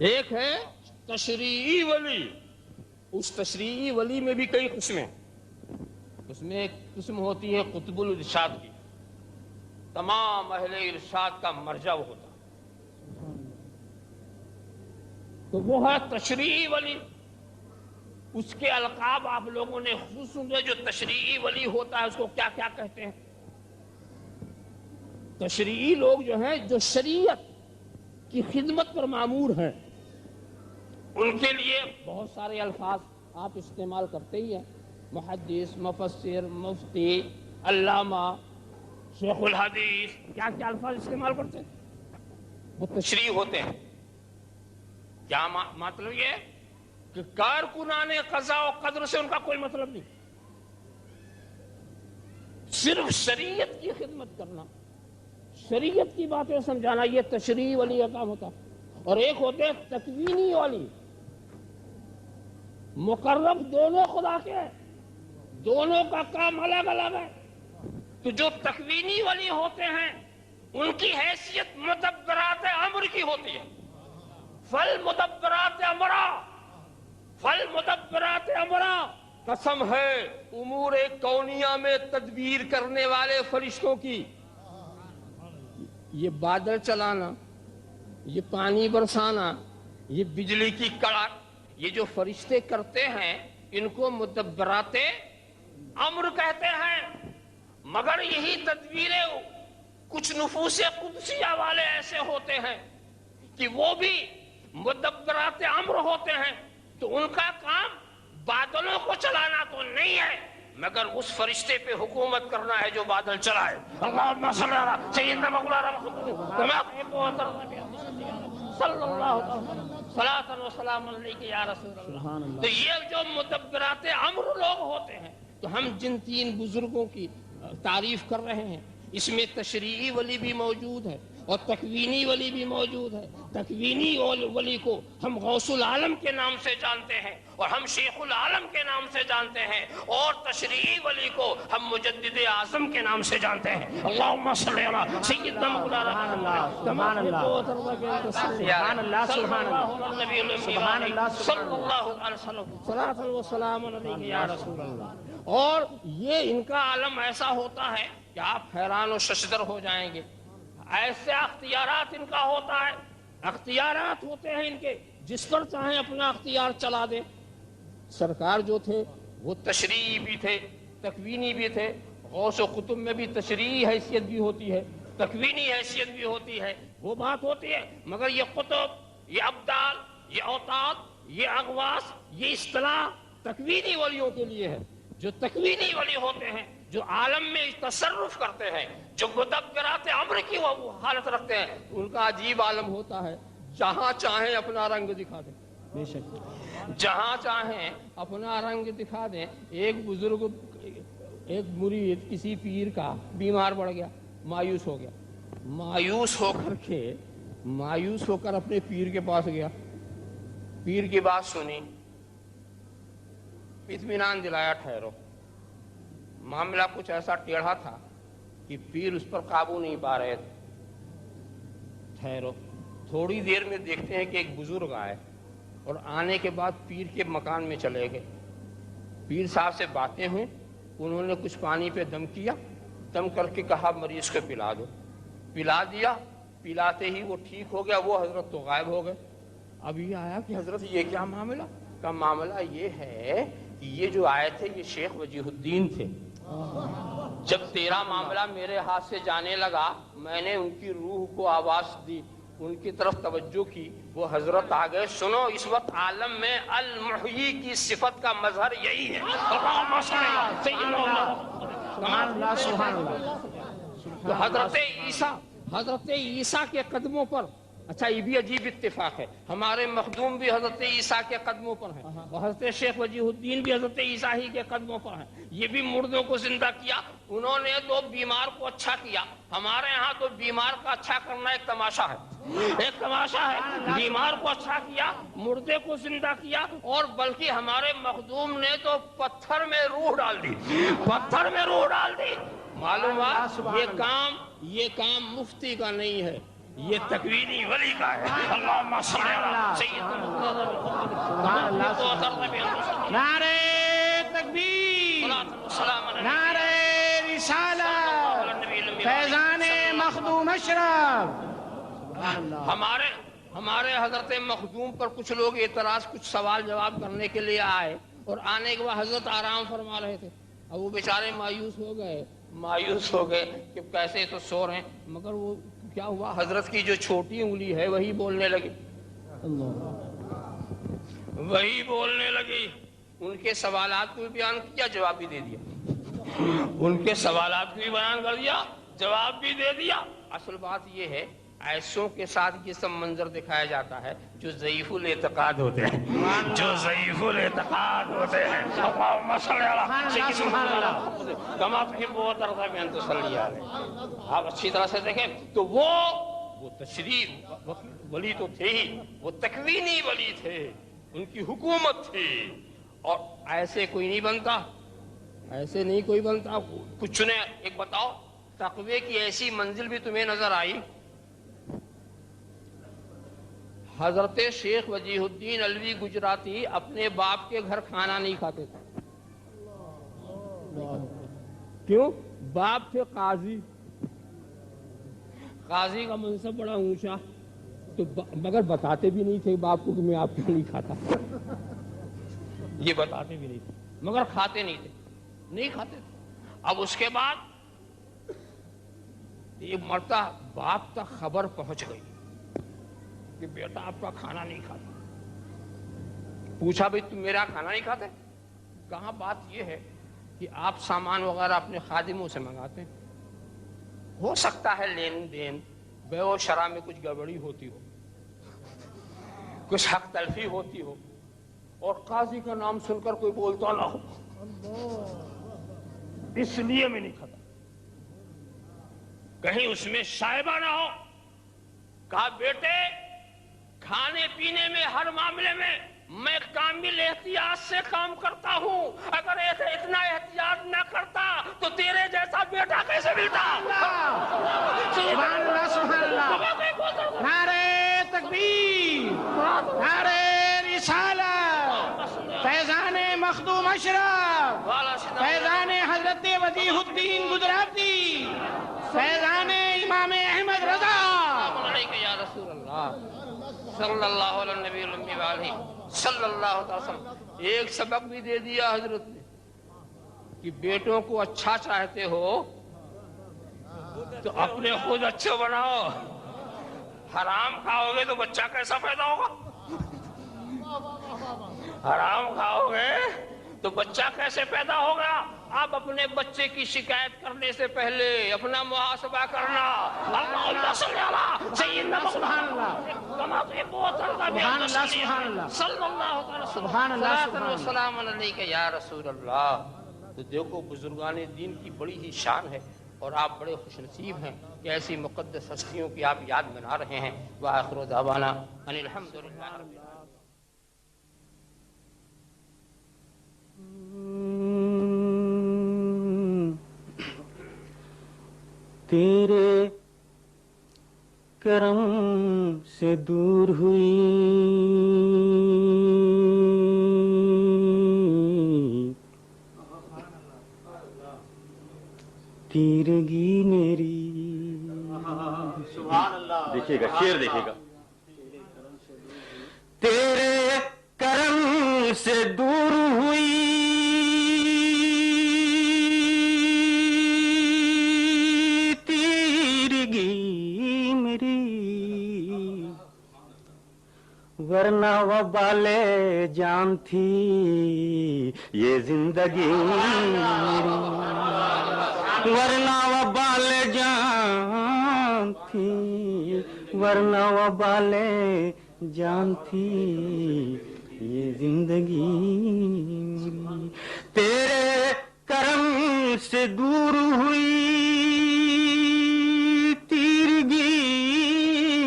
ایک ہے تشریعی ولی. اس تشریعی ولی میں بھی کئی قسمیں. اس میں ایک قسم ہوتی ہے قطب الارشاد کی، تمام اہل ارشاد کا مرجع وہ ہوتا. تو وہ ہے تشریعی ولی. اس کے القاب آپ لوگوں نے خصوص سنے. جو تشریعی ولی ہوتا ہے اس کو کیا کیا کہتے ہیں؟ تشریعی لوگ جو ہیں جو شریعت کی خدمت پر مامور ہیں، ان کے لیے بہت سارے الفاظ آپ استعمال کرتے ہی ہیں. محدث، مفسر، مفتی، علامہ، شیخ الحدیث، کیا کیا الفاظ استعمال کرتے ہیں. وہ تشریعی ہوتے ہیں. کیا مطلب یہ کہ کارکنان قضا و قدر سے ان کا کوئی مطلب نہیں، صرف شریعت کی خدمت کرنا، شریعت کی باتیں سمجھانا، یہ تشریح ولی کا کام ہوتا. اور ایک ہوتے ہیں تکوینی ولی. مقرب دونوں خدا کے ہیں، دونوں کا کام الگ الگ ہے. تو جو تکوینی ولی ہوتے ہیں ان کی حیثیت مدبرات امر کی ہوتی ہے. فالمدبرات امرا، فالمدبرات امرا، قسم ہے امور کونیہ میں تدبیر کرنے والے فرشتوں کی. یہ بادل چلانا، یہ پانی برسانا، یہ بجلی کی کڑاک، یہ جو فرشتے کرتے ہیں ان کو مدبرات امر کہتے ہیں. مگر یہی تدبیریں کچھ نفوس قدسیہ والے ایسے ہوتے ہیں کہ وہ بھی مدبرات امر ہوتے ہیں. تو ان کا کام بادلوں کو چلانا تو نہیں ہے مگر اس فرشتے پہ حکومت کرنا ہے جو بادل چلائے. اللہم صلی علی سیدنا مولانا محمد صلی اللہ علیہ وسلم صلاۃ و سلام علیک یا رسول اللہ. تو یہ جو مدبرات امر لوگ ہوتے ہیں، تو ہم جن تین بزرگوں کی تعریف کر رہے ہیں اس میں تشریعی ولی بھی موجود ہے اور تکوینی ولی بھی موجود ہے. تکوینی ولی کو ہم غوث العالم کے نام سے جانتے ہیں اور ہم شیخ العالم کے نام سے جانتے ہیں، اور تشریعی ولی کو ہم مجدد اعظم کے نام سے جانتے ہیں. اللہم صلی علی سیدنا مولانا سبحان اللہ سبحان اللہ سبحان اللہ صلی اللہ علیہ وسلم صلاۃ و سلام علیک یا رسول اللہ. اور یہ ان کا عالم ایسا ہوتا ہے کہ آپ حیران و ششدر ہو جائیں گے. ایسے اختیارات ان کا ہوتا ہے، اختیارات ہوتے ہیں ان کے جس پر چاہیں اپنا اختیار چلا دیں. سرکار جو تھے وہ تشریعی بھی تھے، تکوینی بھی تھے. غوث و قطب میں بھی تشریعی حیثیت بھی ہوتی ہے، تکوینی حیثیت بھی ہوتی ہے، وہ بات ہوتی ہے. مگر یہ قطب، یہ ابدال، یہ اوتاد، یہ اغواس، یہ اصطلاح تکوینی ولیوں کے لیے ہے. جو تکوینی ولی ہوتے ہیں، جو عالم میں تصرف کرتے ہیں، جو مدبرات امر کی وہ حالت رکھتے ہیں، ان کا عجیب عالم ہوتا ہے. جہاں چاہیں اپنا رنگ دکھا دیں، بے شک جہاں چاہیں اپنا رنگ دکھا دیں. ایک بزرگ، ایک مرید کسی پیر کا بیمار پڑ گیا، مایوس ہو گیا. مایوس ہو کر اپنے پیر کے پاس گیا. پیر کی بات سنی، اطمینان دلایا، ٹھہرو. معاملہ کچھ ایسا ٹیڑھا تھا کہ پیر اس پر قابو نہیں پا رہے تھے. ٹھہرو. تھوڑی دیر میں دیکھتے ہیں کہ ایک بزرگ آئے اور آنے کے بعد پیر کے مکان میں چلے گئے. پیر صاحب سے باتیں ہوئیں، انہوں نے کچھ پانی پہ دم کیا، دم کر کے کہا مریض کو پلا دو. پلا دیا. پلاتے ہی وہ ٹھیک ہو گیا. وہ حضرت تو غائب ہو گئے. اب یہ آیا کہ حضرت یہ کیا معاملہ؟ کا معاملہ یہ ہے کہ یہ جو آئے تھے یہ شیخ وجیہ الدین تھے. جب تیرا معاملہ میرے ہاتھ سے جانے لگا، میں نے ان کی روح کو آواز دی، ان کی طرف توجہ کی. وہ حضرت آ گئے. سنو، اس وقت عالم میں المحیی کی صفت کا مظہر یہی ہے. تو حضرت عیسیٰ کے قدموں پر، اچھا یہ بھی عجیب اتفاق ہے، ہمارے مخدوم بھی حضرت عیسیٰ کے قدموں پر ہیں اور حضرت شیخ وجیہ الدین بھی حضرت عیسیٰ ہی کے قدموں پر ہیں. یہ بھی مردوں کو زندہ کیا. انہوں نے تو بیمار کو اچھا کیا. ہمارے ہاں تو بیمار کا اچھا کرنا ایک تماشا ہے، ایک تماشا ہے. بیمار کو اچھا کیا، مردے کو زندہ کیا، اور بلکہ ہمارے مخدوم نے تو پتھر میں روح ڈال دی، پتھر میں روح ڈال دی. معلوم ہے یہ کام مفتی کا نہیں ہے، یہ تکوینی ولی کا ہے. اللہم صلی علی سیدنا نعرہ تکبیر، نعرہ رسالت، فیضان مخدوم اشرف. ہمارے حضرت مخدوم پر کچھ لوگ اعتراض، کچھ سوال جواب کرنے کے لیے آئے اور آنے کے بعد حضرت آرام فرما رہے تھے. اب وہ بیچارے مایوس ہو گئے کہ کیسے تو سو رہے ہیں. مگر وہ کیا ہوا، حضرت کی جو چھوٹی انگلی ہے وہی بولنے لگی، وہی بولنے لگی. ان کے سوالات کو بھی بیان کیا، جواب بھی دے دیا. ان کے سوالات کو بھی بیان کر دیا، جواب بھی دے دیا. اصل بات یہ ہے ایسوں کے ساتھ یہ سب منظر دکھایا جاتا ہے جو ضعیف الاعتقاد ہوتے ہیں، جو ضعیف الاعتقاد ہوتے ہیں۔ اللہم صلی علی سیدنا کما تحب وترضى بأن تصلی علیہ۔ آپ اچھی طرح سے دیکھیں تو وہ تشریف ولی تو تھے ہی، وہ تکوینی ولی تھے، ان کی حکومت تھی، اور ایسے کوئی نہیں بنتا، ایسے نہیں کوئی بنتا۔ کچھ نے ایک بتاؤ تقوی کی ایسی منزل بھی تمہیں نظر آئی؟ حضرت شیخ وجیہ الدین علوی گجراتی اپنے باپ کے گھر کھانا نہیں کھاتے تھے۔ کیوں؟ باپ تھے قاضی، قاضی کا منصب بڑا اونچا، تو مگر بتاتے بھی نہیں تھے باپ کو کہ میں آپ کو نہیں کھاتا، یہ بتاتے بھی نہیں تھے، مگر کھاتے نہیں تھے، نہیں کھاتے تھے۔ اب اس کے بعد یہ مرتا باپ تک خبر پہنچ گئی کہ بیٹا آپ کا کھانا نہیں کھاتا۔ پوچھا بھئی تم میرا کھانا نہیں کھاتے؟ کہاں بات یہ ہے کہ آپ سامان وغیرہ اپنے خادموں سے منگاتے ہیں، ہو سکتا ہے لین دین بے و شرع میں کچھ گڑبڑی ہوتی ہو، کچھ حق تلفی ہوتی ہو، اور قاضی کا نام سن کر کوئی بولتا نہ ہو، اس لیے میں نہیں کھاتا، کہیں اس میں شائبہ نہ ہو۔ کہا بیٹے کھانے پینے میں ہر معاملے میں میں کامل احتیاط سے کام کرتا ہوں، اگر اتنا احتیاط نہ کرتا تو تیرے جیسا بیٹا کیسے ملتا؟ سبحان اللہ سبحان اللہ، نعرہ تکبیر، نعرہ رسالت، فیضان مخدوم اشرف، فیضان حضرت وجیہ الدین گجراتی، فیضان امام احمد رضا، یا رسول اللہ صلی اللہ علیہ نبی الامی وآلہ صلی اللہ علیہ وسلم۔ ایک سبق بھی دے دیا حضرت نے کہ بیٹوں کو اچھا چاہتے ہو تو اپنے خود اچھے بناؤ، حرام کھاؤ گے تو بچہ کیسا پیدا ہوگا؟ حرام کھاؤ گے تو بچہ کیسے پیدا ہوگا؟ آپ اپنے بچے کی شکایت کرنے سے پہلے اپنا محاسبہ کرنا۔ اللہم صلی علی سیدنا سبحان اللہ، کما تحب وترضى سبحان اللہ سبحان اللہ، صلی اللہ تعالی سبحان اللہ سبحان اللہ، وسلام علیک یا رسول اللہ۔ تو دیکھو بزرگان دین کی بڑی ہی شان ہے، اور آپ بڑے خوش نصیب ہیں کہ ایسی مقدس ہستیوں کی آپ یاد منا رہے ہیں۔ وآخر دعوانا ان الحمد للہ رب العالمین۔ تیرے کرم سے دور ہوئی تیرگی میری۔ دیکھیے گا شعر دیکھیے گا، تیرے کرم سے دور ہوئی تیرگی میری، ورنہ وبال جان تھی یہ زندگی میری، ورنہ وبال جان تھی، ورنہ وبال جان تھی یہ زندگی میری، تیرے کرم سے دور ہوئی تیرگی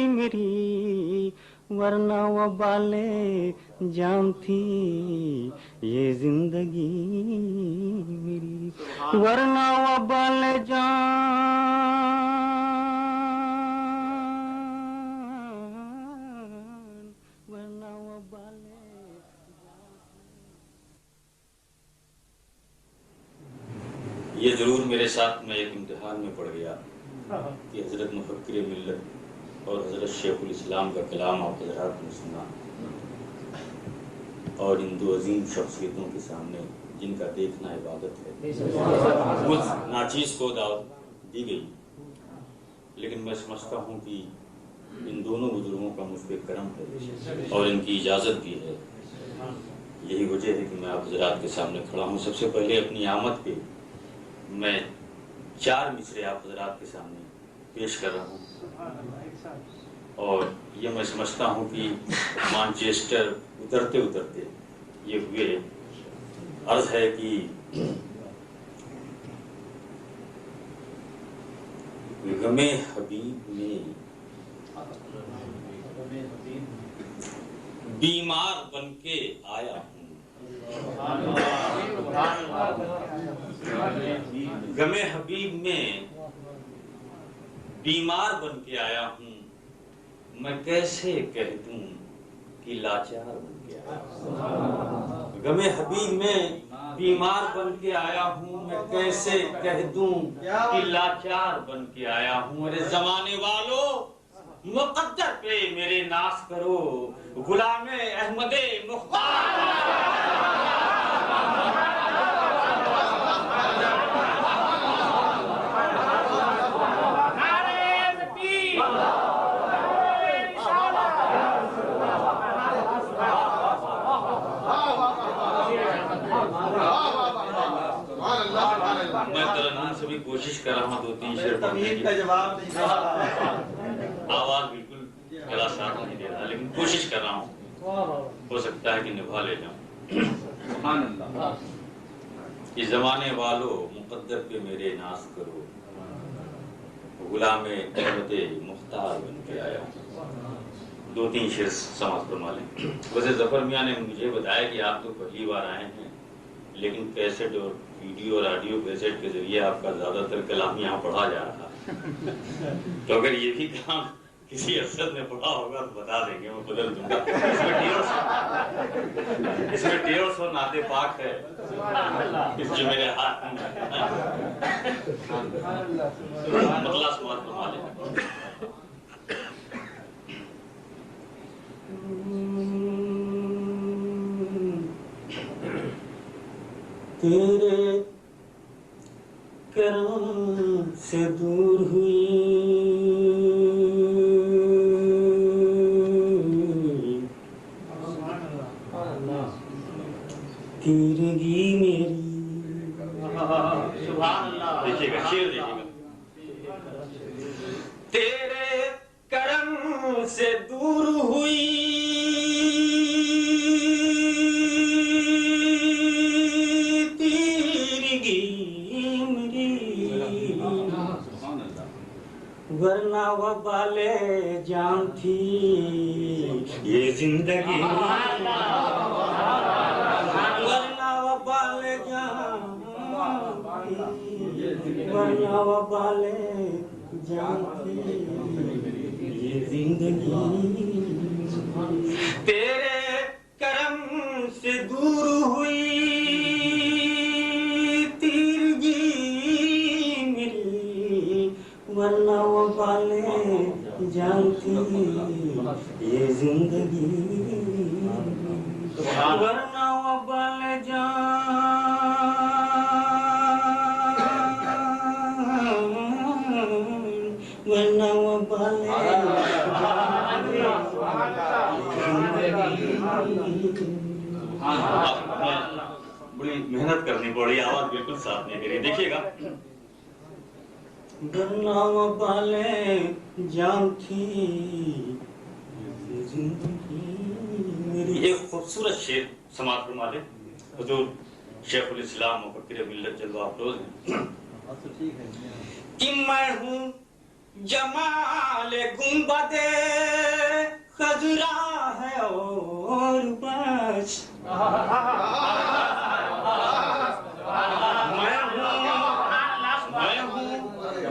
میری، ورنہ وبال جان تھی یہ زندگی میری، ورنہ وبال جان، ورنہ وبال یہ ضرور میرے ساتھ میں ایک امتحان میں پڑ گیا کہ حضرت مفکر ملت اور حضرت شیخ الاسلام کا کلام آپ حضرات نے سنا، اور ان دو عظیم شخصیتوں کے سامنے جن کا دیکھنا عبادت ہے، مجھ ناچیز کو دعوت دی گئی، لیکن میں سمجھتا ہوں کہ ان دونوں بزرگوں کا مجھ پہ کرم ہے اور ان کی اجازت بھی ہے۔ یہی وجہ ہے کہ میں آپ حضرات کے سامنے کھڑا ہوں۔ سب سے پہلے اپنی آمد پہ میں 4 مصرے آپ حضرات کے سامنے پیش کر رہا ہوں، اور یہ میں سمجھتا ہوں کہ مانچسٹر اترتے اترتے یہ ہوئے. عرض ہے کہ غم حبیب میں بیمار بن کے آیا ہوں، غم حبیب میں بیمار بن کے آیا ہوں، میں کیسے کہہ دوں کہ لاچار بن کے آیا ہوں. غم حبیب میں بیمار بن کے آیا ہوں، میں کیسے کہہ دوں کہ لاچار بن کے آیا ہوں. ارے زمانے والو مقدر پہ میرے ناز کرو، غلام احمد مختار. میں ترنم سے بھی کوشش کر رہا ہوں 2-3 شعر پڑھنے کی، آواز بالکل گلا ساتھ نہیں دے رہا، لیکن کوشش کر رہا ہوں، ہو سکتا ہے کہ نبھا لے جاؤں. سبحان اللہ. اس زمانے والو مقدر پہ میرے ناز کرو، غلام احمد مختار بن کے آیا ہوں. 2-3 شعر سماعت فرما لیں. ویسے ظفر میاں نے مجھے بتایا کہ آپ تو پہلی بار آئے ہیں، لیکن کیسٹ اور ویڈیو اور آڈیو کیسٹ کے ذریعے آپ کا زیادہ تر کلام یہاں پڑھا جا رہا ہے. تو اگر یہ بھی کام کسی افسر نے پڑھا ہوگا تو بتا دیں گے، میں بدل دوں گا. اس میں 150 نعت پاک ہے اس جو میرے ہاتھ میں مطلع سماعت فرما لیں. تیرے کرم سے دور ہوئی تیرگی میری. دیکھیے گا شعر، دیکھیے گا. تیرے کرم سے دور ہوئی ورنہ وبالے جان تھی یہ زندگی، ورنہ وبالے جان تھی، ورنہ وبالے جان تھی یہ زندگی. تیرے کرم سے دور ہوئی ورنہ وہ بالے جانتی یہ زندگی، ورنہ وہ بالے جان ورنہ وہ بالے بڑی محنت کرنی پڑی، آواز بالکل صاف نہیں کری. دیکھیے گا. ورنہ وہ بالے جان تھی زندگی میری. ایک خوبصورت شعر سماعت فرما لیں. حضور شیخ الاسلام مفکر ملت جلوہ افروز ہیں کہ میں ہوں جمال گنبد خضرا ہے اور بس،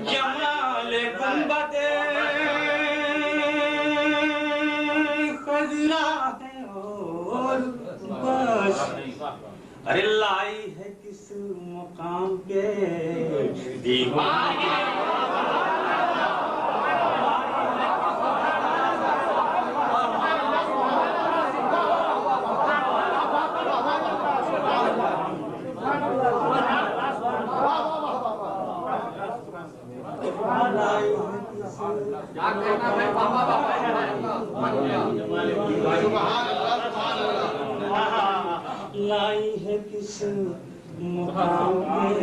جمال گنبد خضرا ہے اور بس. ارے لائی ہے کس مقام کے دیوانے لائی ہے کس مقام پہ